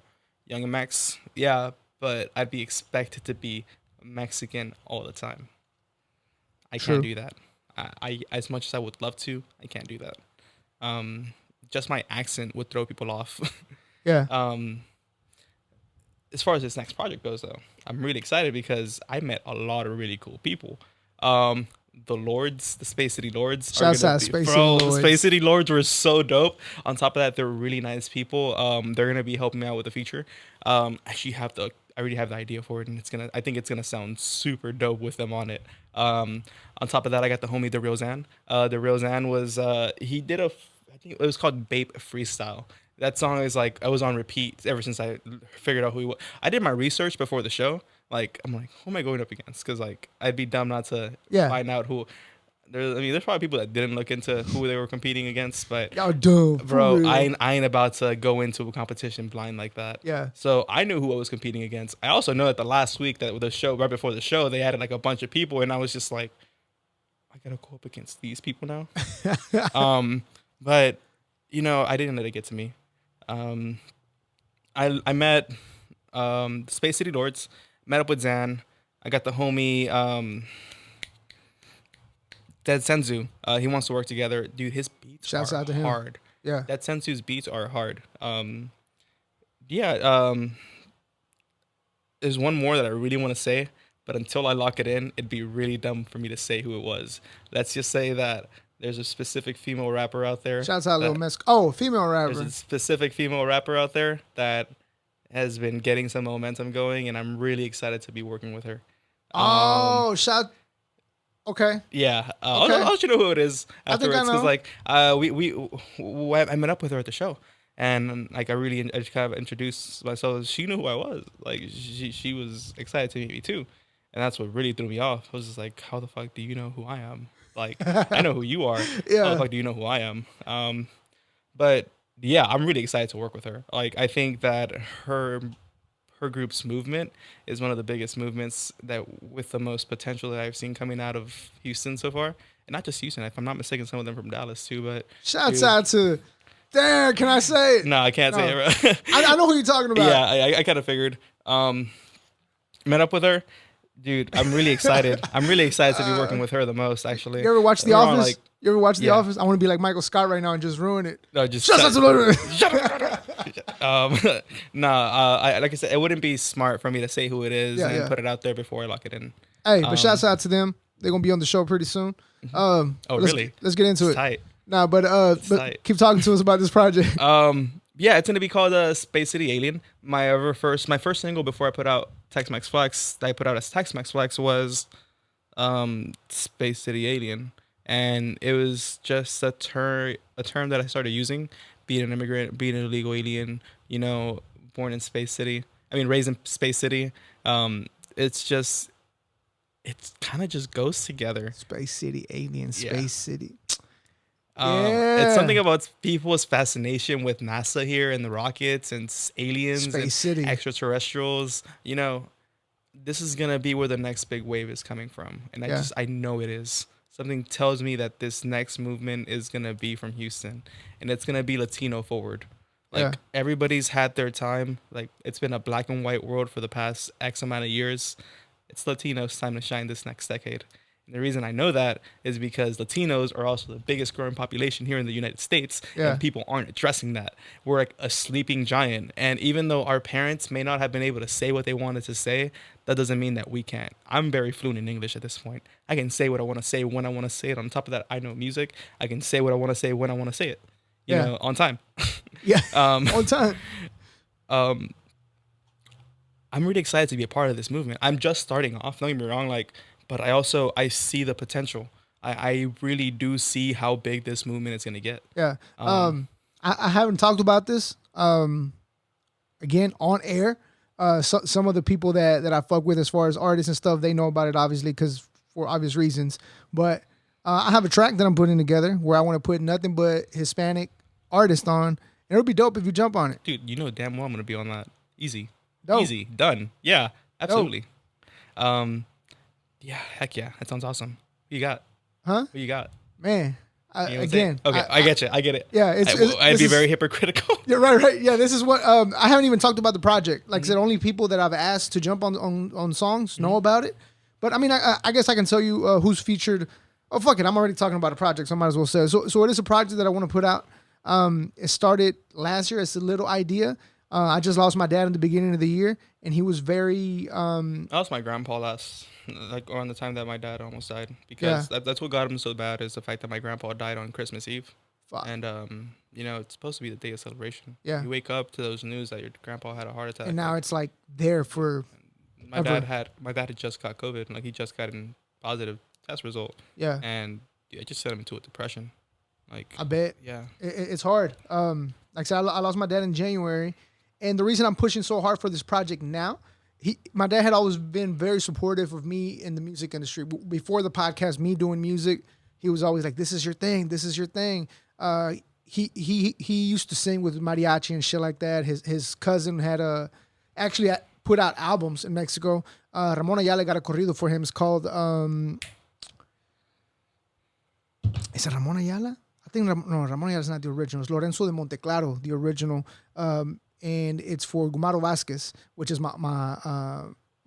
MX, yeah, but I'd be expected to be Mexican all the time. I can't do that. I as much as I would love to, I can't do that. Just my accent would throw people off. Yeah. As far as this next project goes, though, I'm really excited because I met a lot of really cool people. The Lords, the Space City Lords. Shouts out Space City Lords. The Space City Lords were so dope. On top of that, they're really nice people. They're gonna be helping me out with the feature. I already have the idea for it, and I think it's gonna sound super dope with them on it. On top of that, I got the homie The Real Zan. The Real Zan was he did I think it was called Bape Freestyle. That song is like I was on repeat ever since I figured out who he was. I did my research before the show. Like I'm like, who am I going up against? Because like I'd be dumb not to find out who. There's probably people that didn't look into who they were competing against, but y'all dumb, bro. I ain't about to go into a competition blind like that. Yeah. So I knew who I was competing against. I also know that the last week that the show, right before the show, they added like a bunch of people, and I was just like, I gotta go up against these people now. But I didn't let it get to me. I met Space City Lords, met up with Zan. I got the homie Dead Senzu. He wants to work together. Dude, his beats Shouts are out to him. hard. Yeah. Dead Senzu's beats are hard. There's one more that I really want to say, but until I lock it in, it'd be really dumb for me to say who it was. Let's just say that there's a specific female rapper out there. Shouts out Lil Mesk. Oh, female rapper. There's a specific female rapper out there that has been getting some momentum going, and I'm really excited to be working with her. Okay. Yeah. Okay. I'll let you know who it is afterwards. I know. Because like I met up with her at the show, and like I just kind of introduced myself. She knew who I was. Like she was excited to meet me too, and that's what really threw me off. I was just like, how the fuck do you know who I am? Like I know who you are. Yeah. How the fuck do you know who I am? But yeah, I'm really excited to work with her. Like I think that her her group's movement is one of the biggest movements that with the most potential that I've seen coming out of Houston so far. And not just Houston, if I'm not mistaken, some of them from Dallas too. But Shouts dude, out to, damn, can I say it? no, I can't say No. it. Bro. I know who you're talking about. Yeah, I kind of figured. Met up with her, dude. I'm really excited. I'm really excited to be working with her the most. Actually, You ever watch The We're on, Office? like, You ever watch The yeah. Office? I want to be like Michael Scott right now and just ruin it. no, just Shouts out to shut no, I like I said, it wouldn't be smart for me to say who it is Yeah, and yeah. put it out there before I lock it in. Hey, but shouts out to them. They're gonna be on the show pretty soon. Oh, really? Let's get into It's it. tight. Nah, but tight. keep talking to us about this project. Yeah, it's gonna be called Space City Alien. My first single before I put out TxMxFlex that I put out as TxMxFlex was Space City Alien, and it was just a term that I started using, being an immigrant, being an illegal alien, you know, born in Space City. I mean, raised in Space City. It kind of just goes together. Space City, Alien, Space Yeah. City. It's something about people's fascination with NASA here and the rockets and aliens Space and City. extraterrestrials. You know, this is gonna be where the next big wave is coming from, and Yeah. I know it is. Something tells me that this next movement is gonna be from Houston, and it's gonna be Latino forward. Like Yeah. everybody's had their time. Like it's been a black and white world for the past X amount of years. It's Latinos' time to shine this next decade. And the reason I know that is because Latinos are also the biggest growing population here in the United States, Yeah. and people aren't addressing that. We're like a sleeping giant. And even though our parents may not have been able to say what they wanted to say, that doesn't mean that we can't. I'm very fluent in English at this point. I can say what I want to say when I want to say it. On top of that, I know music. I can say what I want to say when I want to say it, you Yeah. know, on time. Yeah, Um, on time. I'm really excited to be a part of this movement. I'm just starting off, don't get me wrong, but I see the potential. I really do see how big this movement is gonna get. Yeah. I haven't talked about this again on air. Some of the people that I fuck with as far as artists and stuff, they know about it obviously because for obvious reasons. But I have a track that I'm putting together where I want to put nothing but Hispanic artists on. And it'll be dope if you jump on it. Dude, you know damn well I'm gonna be on that. Easy. Dope. Easy. Done. Yeah, absolutely. Yeah, heck yeah. That sounds awesome. What you got? Huh? What you got? Man. You know what I'm Again. saying? Okay, I get you. I get it. Yeah, I'd this be is- very hypocritical. Yeah, right. Yeah, this is what I haven't even talked about the project. Like I said, only people that I've asked to jump on songs know about it. But I mean, I guess I can tell you who's featured. Oh fuck it, I'm already talking about a project, so I might as well say. So it is a project that I want to put out. It started last year as a little idea. I just lost my dad in the beginning of the year, and he was very. I lost my grandpa around the time that my dad almost died, because that's what got him so bad, is the fact that my grandpa died on Christmas Eve. Fuck. And you know, it's supposed to be the day of celebration. Yeah. You wake up to those news that your grandpa had a heart attack. And now it's like there for. my dad had just got COVID. Like he just got a positive test result, Yeah, and it just sent him into a depression. Like I bet. yeah, It's hard. Like I said, I lost my dad in January, and the reason I'm pushing so hard for this project now, my dad had always been very supportive of me in the music industry. Before the podcast, me doing music, he was always like, "This is your thing. This is your thing." He used to sing with mariachi and shit like that. His cousin had actually put out albums in Mexico. Ramon Ayala got a corrido for him. It's called is it Ramon Ayala? I think Ramon Ayala is not the original. It's Lorenzo de Monteclaro, the original, and it's for Gumaro Vasquez, which is my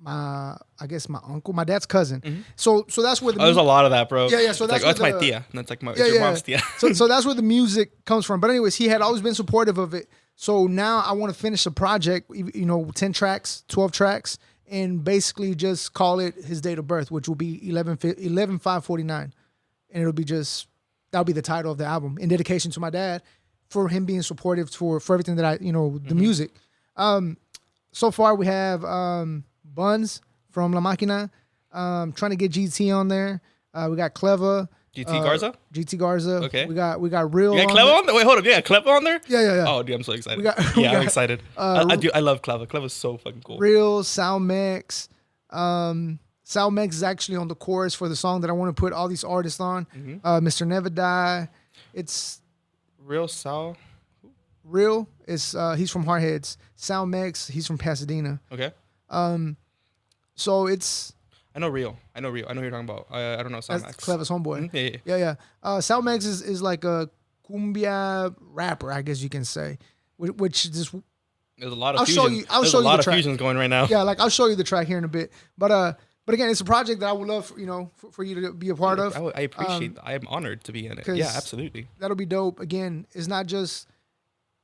I guess my uncle, my dad's cousin. So that's where the there's a lot of that, bro. Yeah. So It's that's like, that's where my the- tia. That's like it's your mom's tia. so that's where the music comes from. But anyways, he had always been supportive of it. So now I want to finish the project, 10 tracks, 12 tracks, and basically just call it his date of birth, which will be 11/5/49, and it'll be that'll be the title of the album in dedication to my dad for him being supportive for everything that the music. So far we have Buns from La Máquina, trying to get GT on there. We got Cleva. GT Garza? GT Garza. Okay. We got Real. You got on Cleva there. on there? Wait, hold up. Yeah, Cleva on there? Yeah. Oh, dude, I'm so excited. We got- I'm excited. I love Cleva. Cleva's so fucking cool. Real, Salmex. Salmex is actually on the chorus for the song that I want to put all these artists on. Mr. Never Die. It's Real Sal. Real is he's from Hardheads. Salmex, he's from Pasadena. Okay. So it's I know Real. I know Real. I know who you're talking about. I don't know Sam that's X. Clever's homeboy. Mhm. Yeah, yeah. Yeah, yeah. Salmex is like a cumbia rapper, I guess you can say, which just There's a lot of I'll fusion. show you. I'll There's show a you lot the of track. fusions going right now. Yeah, like I'll show you the track here in a bit. But again, it's a project that I would love, for you to be a part of. I appreciate. I am honored to be in it. 'cause Yeah, absolutely. That'll be dope. Again, it's not just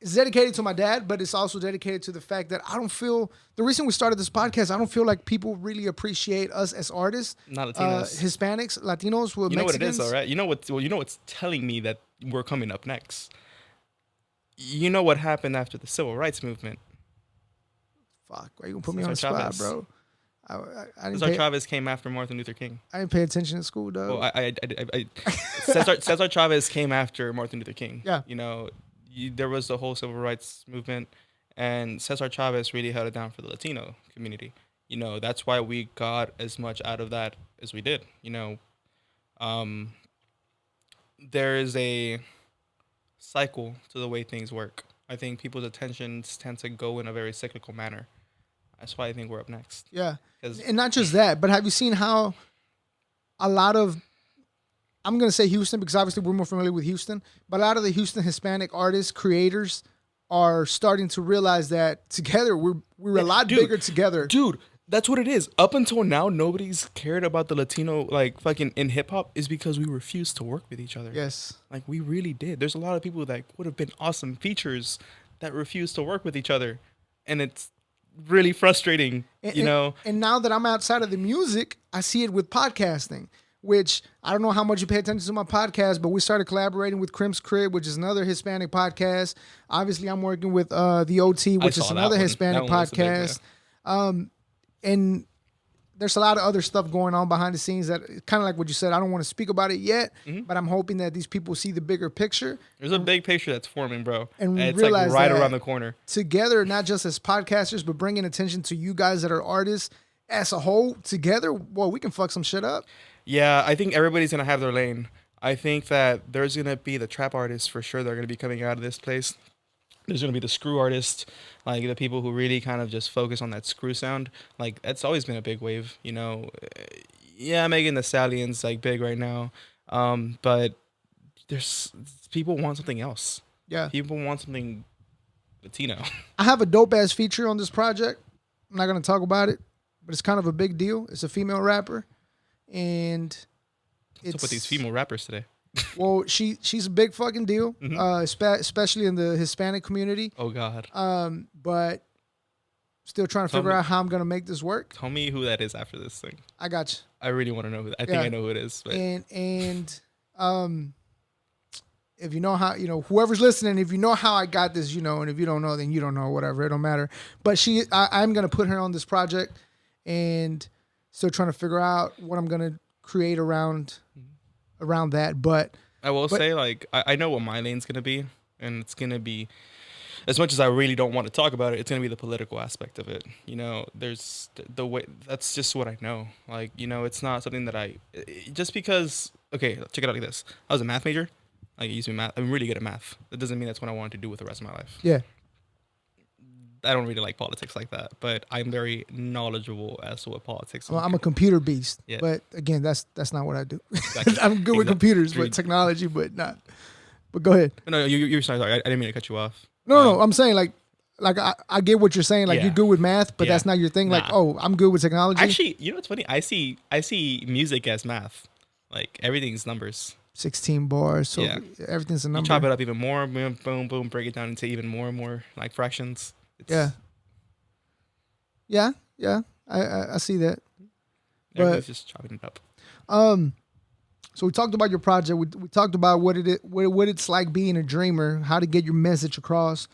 it's dedicated to my dad, but it's also dedicated to the fact that I don't feel the reason we started this podcast. I don't feel like people really appreciate us as artists, Not Latinos. Hispanics, Latinos, with You know what it Mexicans. is, though, right? You know what? Well, you know what's telling me that we're coming up next. You know what happened after the civil rights movement? Fuck, why you gonna put me on the Cesar spot, Chavez. bro? I didn't Cesar pay. Chavez came after Martin Luther King. I didn't pay attention in school, though. Well, Cesar Chavez came after Martin Luther King. Yeah. You know, there was the whole civil rights movement, and Cesar Chavez really held it down for the Latino community. You know, that's why we got as much out of that as we did. You know, there is a cycle to the way things work. I think people's attentions tend to go in a very cyclical manner. That's why I think we're up next. Yeah, 'Cause- and not just that, but have you seen how a lot of I'm gonna say Houston because obviously we're more familiar with Houston, but a lot of the Houston Hispanic artists, creators are starting to realize that together we're a lot dude, bigger together. Dude, that's what it is. Up until now, nobody's cared about the Latino, like, fucking in hip hop, is because we refused to work with each other. Yes. Like, we really did. There's a lot of people that would have been awesome features that refuse to work with each other. And it's really frustrating, And, you know? And now that I'm outside of the music, I see it with podcasting, which I don't know how much you pay attention to my podcast, but we started collaborating with Crimp's Crib, which is another Hispanic podcast. Obviously, I'm working with the OT, which is saw that another one. Hispanic That one was a big, podcast. And there's a lot of other stuff going on behind the scenes that kind of like what you said. I don't want to speak about it yet, but I'm hoping that these people see the bigger picture. There's a big picture that's forming, bro. And it's realize like right that around the corner. Together, not just as podcasters, but bringing attention to you guys that are artists as a whole. Together, whoa, we can fuck some shit up. Yeah, I think everybody's going to have their lane. I think that there's going to be the trap artists for sure that are going to be coming out of this place. There's going to be the screw artists, like the people who really kind of just focus on that screw sound. Like, that's always been a big wave, you know. Yeah, Megan Thee Stallion's like big right now. But there's people want something else. Yeah. People want something Latino. I have a dope ass feature on this project. I'm not going to talk about it, but it's kind of a big deal. It's a female rapper. And What's up with these female rappers today? Well, she's a big fucking deal, especially in the Hispanic community. Oh, God. But still trying to figure out how I'm gonna make this work. Tell me who that is after this thing. I got you. I really want to know who that. I think I know who it is. But And if you know how, whoever's listening, if you know how I got this, and if you don't know, then you don't know, whatever, it don't matter. But I'm gonna put her on this project, and still trying to figure out what I'm gonna create around that. But I will say, like, I know what my lane's gonna be, and it's gonna be, as much as I really don't want to talk about it, it's gonna be the political aspect of it. There's the way, that's just what I know. Like, it's not something that just because. Okay, check it out like this. I was a math major. Like, I used to be math. I'm really good at math. That doesn't mean that's what I wanted to do with the rest of my life. yeah, I don't really like politics like that, but I'm very knowledgeable as to what politics. well, I'm a computer beast. Yeah. But again, that's not what I do. Exactly. I'm good with Exactly. computers, but technology, but not. But go ahead. No, you're sorry. I didn't mean to cut you off. No, I'm saying like I get what you're saying. Like Yeah. you're good with math, but Yeah. that's not your thing. Like, Nah. oh, I'm good with technology. Actually, you know what's funny? I see music as math. Like, everything's numbers. 16 bars, so Yeah. everything's a You number. chop it up even more, boom, boom, boom, break it down into even more and more like fractions. Yeah. I see that. Everything's just chopping it up. So we talked about your project. We talked about what it's like being a dreamer, how to get your message across.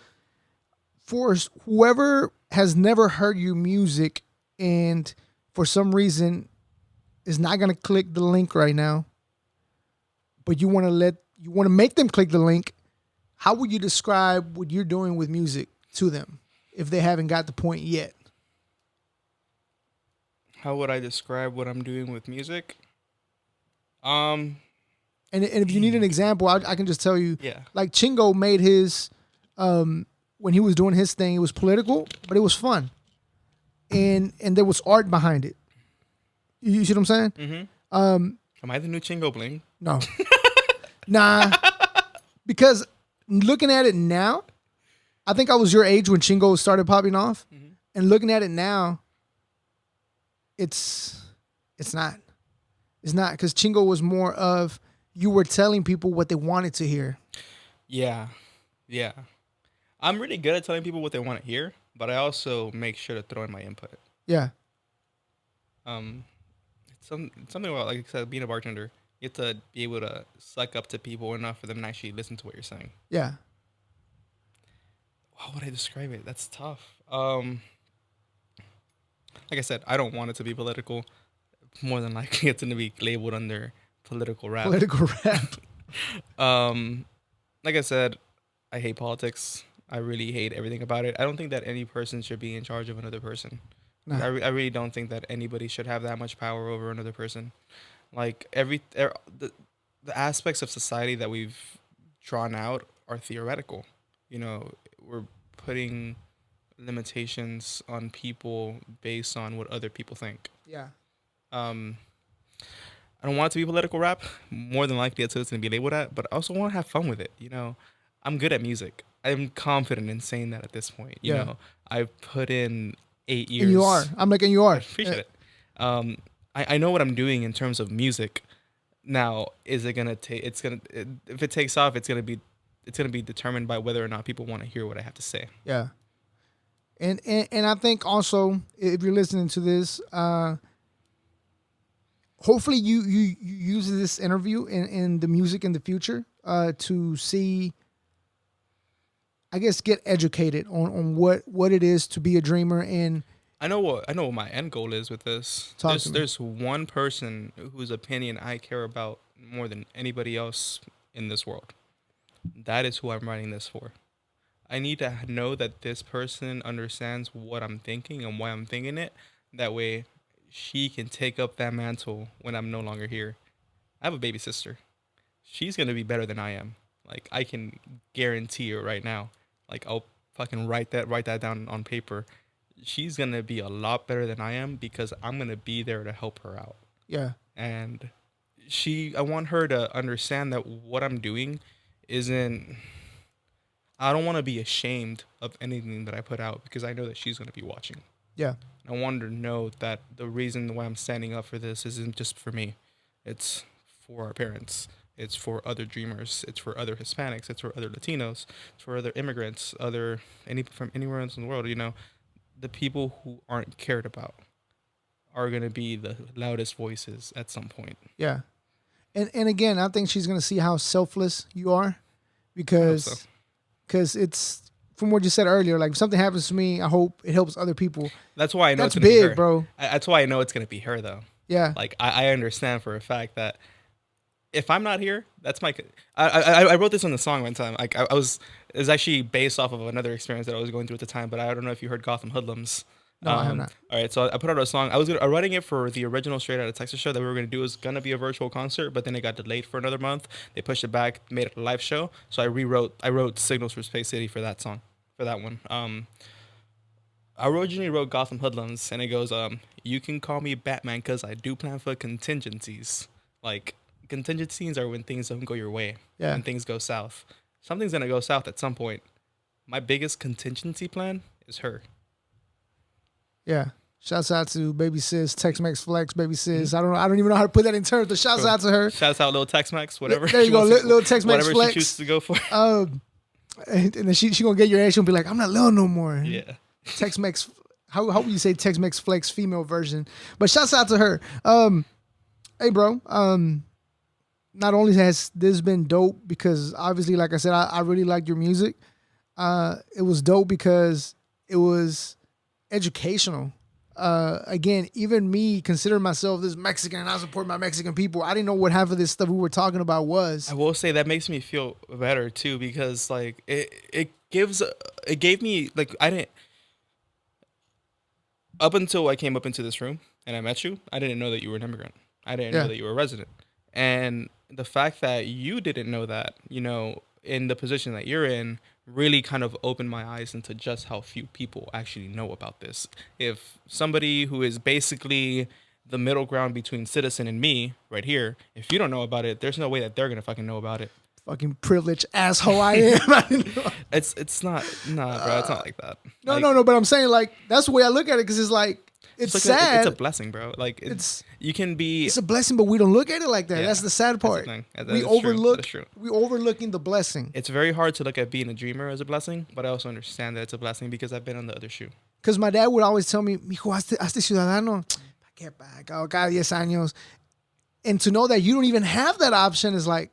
For whoever has never heard your music and for some reason is not going to click the link right now, but you want to make them click the link, how would you describe what you're doing with music to them if they haven't got the point yet? How would I describe what I'm doing with music? And if you need an example, I can just tell you. Yeah. Like Chingo made his when he was doing his thing, it was political, but it was fun, and there was art behind it. You see what I'm saying? Mm-hmm. Am I the new Chingo Bling? No, nah, because looking at it now, I think I was your age when Chingo started popping off, and looking at it now, it's not because Chingo was more of you were telling people what they wanted to hear. Yeah. I'm really good at telling people what they want to hear, but I also make sure to throw in my input. Yeah, It's something about, like I said, being a bartender. You have to be able to suck up to people enough for them to actually listen to what you're saying. yeah, How would I describe it? That's tough. Like I said, I don't want it to be political. More than likely, it's going to be labeled under political rap. political rap. Like I said, I hate politics. I really hate everything about it. I don't think that any person should be in charge of another person. Nah. I really don't think that anybody should have that much power over another person. Like the aspects of society that we've drawn out are theoretical. You know, we're putting limitations on people based on what other people think. Yeah, I don't want it to be political rap. More than likely, that's what it's going to be labeled at. But I also want to have fun with it. You know, I'm good at music. I'm confident in saying that at this point. You know, I've put in 8 years. and you are. I'm like, and you are. I appreciate it. I know what I'm doing in terms of music. Now, is it gonna take? If it takes off, it's gonna be determined by whether or not people want to hear what I have to say. Yeah, and I think also if you're listening to this, hopefully you use this interview in the music in the future to see, I guess, get educated on what it is to be a dreamer. And I know what my end goal is with this. There's one person whose opinion I care about more than anybody else in this world. That is who I'm writing this for. I need to know that this person understands what I'm thinking and why I'm thinking it. That way, she can take up that mantle when I'm no longer here. I have a baby sister. She's gonna be better than I am. Like, I can guarantee it right now. Like, I'll fucking write that down on paper. She's gonna be a lot better than I am because I'm gonna be there to help her out. yeah, And I want her to understand that what I'm doing isn't. I don't want to be ashamed of anything that I put out because I know that she's gonna be watching. yeah, I want her to know that the reason why I'm standing up for this isn't just for me. It's for our parents. It's for other dreamers. It's for other Hispanics. It's for other Latinos. It's for other immigrants. From anywhere else in the world. You know, the people who aren't cared about are gonna be the loudest voices at some point. yeah. And again, I think she's gonna see how selfless you are, because it's from what you said earlier. Like, if something happens to me, I hope it helps other people. That's why I know That's it's gonna be big, her. bro. That's why I know it's gonna be her, though. Yeah, Like, I understand for a fact that if I'm not here, that's my. I wrote this on the song one time. Like, it was actually based off of another experience that I was going through at the time. But I don't know if you heard Gotham Hoodlums. No, I have not. All right, so I put out a song. I'm writing it for the original Straight Outta Texas show that we were gonna do. It was gonna be a virtual concert, but then it got delayed for another month. They pushed it back, made it a live show. So I wrote Signals for Space City for that song, for that one. I originally wrote Gotham Hoodlums, and it goes, you can call me Batman because I do plan for contingencies. Like, contingencies are when things don't go your way, Yeah. when things go south. Something's gonna go south at some point. My biggest contingency plan is her. yeah. Shouts out to baby sis, TxMxFlex, baby sis. I don't even know how to put that in terms, but shouts out to her. Shouts out little TxMx, whatever. There you she go, wants to- little TxMx whatever Flex. she chooses to go for. And then she gonna get your ass. She'll be like, I'm not little no more. Yeah. TxMx. How would you say TxMxFlex female version? But shouts out to her. Hey, bro. Not only has this been dope because obviously, like I said, I really liked your music. It was dope because it was educational. Again, even me considering myself this Mexican and I support my Mexican people, I didn't know what half of this stuff we were talking about was. I will say that makes me feel better too because like it gave me like I didn't up until I came up into this room and I met you, I didn't know that you were an immigrant. I didn't know that you were a resident. And the fact that you didn't know that, you know, in the position that you're in, really kind of opened my eyes into just how few people actually know about this. If somebody who is basically the middle ground between Citizen and me right here, if you don't know about it, there's no way that they're gonna fucking know about it. Fucking privileged asshole I am. I didn't know. It's not, nah, bro. It's not like that. No, Like, no. But I'm saying like that's the way I look at it because it's like it's like sad. it's a blessing, bro. Like It's you can be. it's a blessing, but we don't look at it like that. Yeah, That's the sad that's the part. thing. That We is true. overlook. That is true. We overlooking the blessing It's very hard to look at being a dreamer as a blessing, but I also understand that it's a blessing because I've been on the other shoe. because my dad would always tell me, "Mijo, hazte ciudadano, pa' que paga cada 10 años," and to know that you don't even have that option is like,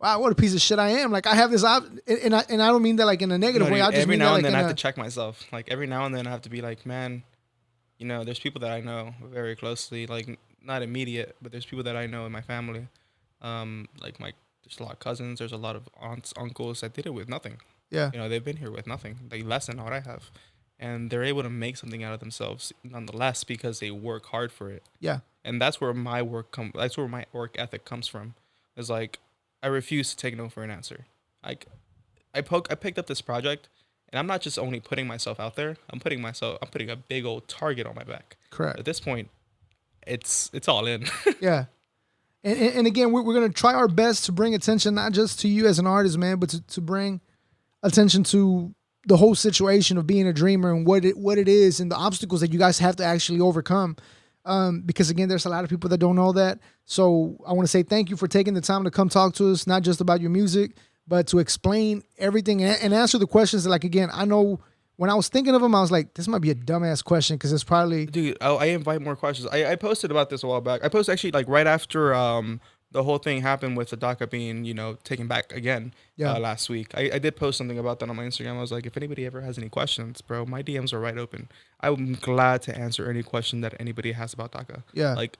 wow, what a piece of shit I am. Like I have this option, and I don't mean that like in a negative No, way. dude, I just every mean now that and like then I in have a, to check myself. Like every now and then I have to be like, man, you know, there's people that I know very closely, like not immediate, but there's people that I know in my family. Like there's a lot of cousins, there's a lot of aunts, uncles that did it with nothing. yeah, You know, they've been here with nothing, like less than what I have, and they're able to make something out of themselves nonetheless because they work hard for it. yeah, And that's where my that's where my work ethic comes from. Is like I refuse to take no for an answer. Like I picked up this project, and I'm not just only putting myself out there. I'm putting a big old target on my back. correct. At this point, it's all in. Yeah. And again, we're going to try our best to bring attention, not just to you as an artist, man, but to bring attention to the whole situation of being a dreamer and what it is and the obstacles that you guys have to actually overcome. Because again, there's a lot of people that don't know that. So I want to say thank you for taking the time to come talk to us, not just about your music, but to explain everything and answer the questions that, like, again, I know when I was thinking of them, I was like, this might be a dumbass question because it's probably Dude, I invite more questions. I posted about this a while back. I posted actually like right after the whole thing happened with the Daca being, you know, taken back again last week. I did post something about that on my Instagram. I was like, if anybody ever has any questions, bro, my DMs are right open. I'm glad to answer any question that anybody has about Daca. Yeah. Like,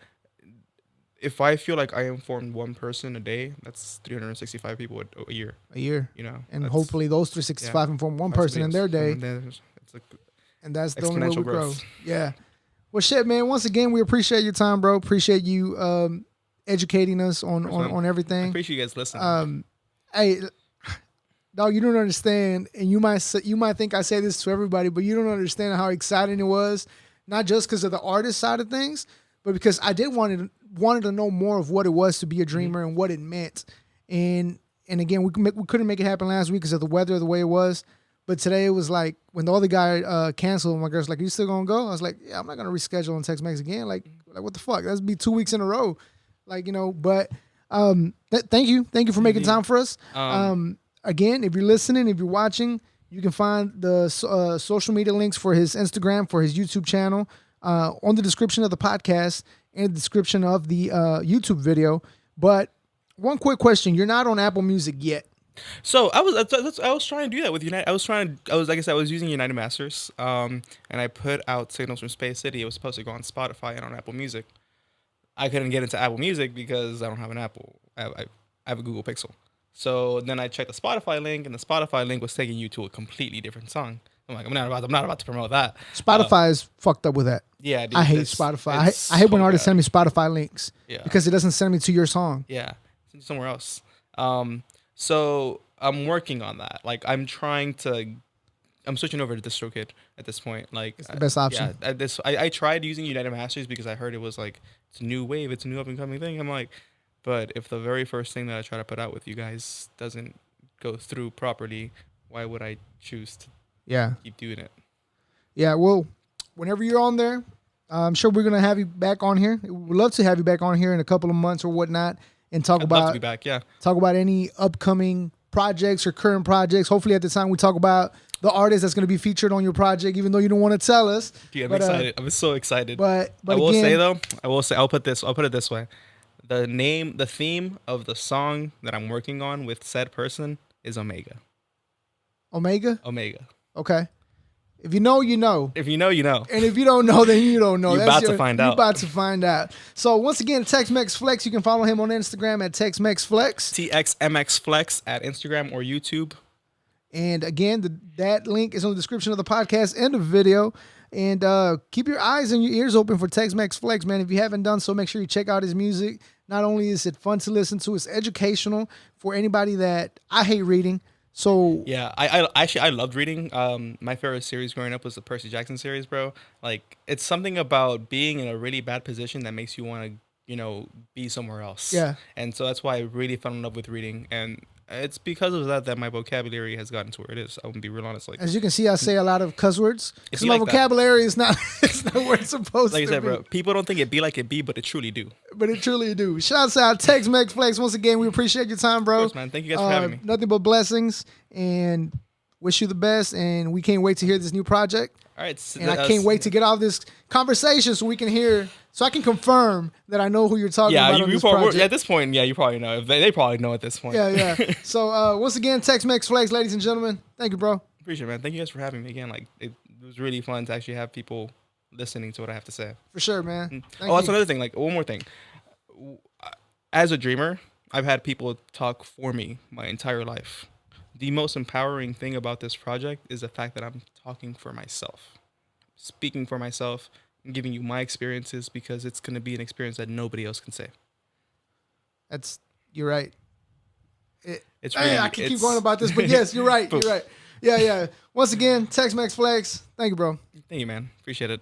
if I feel like I informed one person a day, that's 365 people a year. a year. You know, And that's- hopefully those 365 inform one person in their day. And then it's like And that's the only way we exponential grow. growth. Yeah. Well, shit, man. Once again, we appreciate your time, bro. Appreciate you educating us on I everything. appreciate you guys listening. Hey, dog, you don't understand, and you might think I say this to everybody, but you don't understand how exciting it was, not just because of the artist side of things, but because I did wanted to know more of what it was to be a dreamer and what it meant. And again, we couldn't make it happen last week because of the weather, the way it was. But today it was like when the other guy canceled, my girl's like, "Are you still gonna go?" I was like, "Yeah, I'm not gonna reschedule on TxMx again. Like what the fuck? That'd be 2 weeks in a row." Like, you know. But thank you for making time for us. Again, if you're listening, if you're watching, you can find the social media links for his Instagram, for his YouTube channel, on the description of the podcast and the description of the YouTube video. But one quick question: you're not on Apple Music yet. So I was trying to do that with United. I was using United Masters, and I put out Signals from Space City. It was supposed to go on Spotify and on Apple Music. I couldn't get into Apple Music because I don't have an Apple. I have a Google Pixel. So then I checked the Spotify link, and the Spotify link was taking you to a completely different song. I'm like, I'm not about to promote that. Spotify is fucked up with that. Yeah, dude, I hate it's Spotify. I so hate when artists bad. send me Spotify links because it doesn't send me to your song. Yeah, somewhere else. So I'm working on that. Like I'm switching over to DistroKid at this point. Like It's the best option. Yeah, I tried using United Masters because I heard it was like it's a new wave, it's a new up and coming thing. I'm like, but if the very first thing that I try to put out with you guys doesn't go through properly, why would I choose to keep doing it? Yeah, well, whenever you're on there, I'm sure we're gonna have you back on here. We'd love to have you back on here in a couple of months or whatnot, and talk I'd love about to be back. Yeah, talk about any upcoming projects or current projects. Hopefully, at the time we talk about the artist that's gonna be featured on your project, even though you don't want to tell us. dude, I'm But, excited. I'm so excited. But I will again, say though, I'll put it this way: the theme of the song that I'm working on with said person is Omega. Omega. Omega. Okay. If you know, you know. If you know, you know. And if you don't know, then you don't know. You're about to find out. You're about to find out. So once again, TxMxFlex, you can follow him on Instagram at TxMxFlex. TxMxFlex at Instagram or YouTube. And again, that link is on the description of the podcast and the video. And keep your eyes and your ears open for TxMxFlex, man. If you haven't done so, make sure you check out his music. Not only is it fun to listen to, it's educational for anybody that I hate reading. So Yeah, I loved reading. My favorite series growing up was the Percy Jackson series, bro. Like, it's something about being in a really bad position that makes you want to, be somewhere else. yeah, And so that's why I really fell in love with reading, and it's because of that that my vocabulary has gotten to where it is. I'm gonna be real honest, like as you can see, I say a lot of cuss words it because be my like that. vocabulary is not it's not where it's supposed Like I to said, be. bro, people don't think it be like it be, but it truly do. But it truly do. Shouts out TxMxFlex once again. We appreciate your time, Of bro. course, man. Thank you guys for having me. Nothing but blessings, and wish you the best. And we can't wait to hear this new project. All right, so And I can't wait to get all this conversation so we can hear, so I can confirm that I know who you're talking Yeah, about on you this probably, project. at this point, yeah, you probably know. They probably know at this point. Yeah. So once again, TxMxFlex, ladies and gentlemen. Thank you, bro. Appreciate it, man. Thank you guys for having me again. Like, it was really fun to actually have people listening to what I have to say. For sure, man. Thank That's you. another thing. Like, one more thing. As a dreamer, I've had people talk for me my entire life. The most empowering thing about this project is the fact that I'm talking for myself, speaking for myself, and giving you my experiences because it's going to be an experience that nobody else can say. You're right. It's Hey, really, I can keep going about this, but yes, you're right. You're right. Yeah. Once again, TxMxFlex. Thank you, bro. Thank you, man. Appreciate it.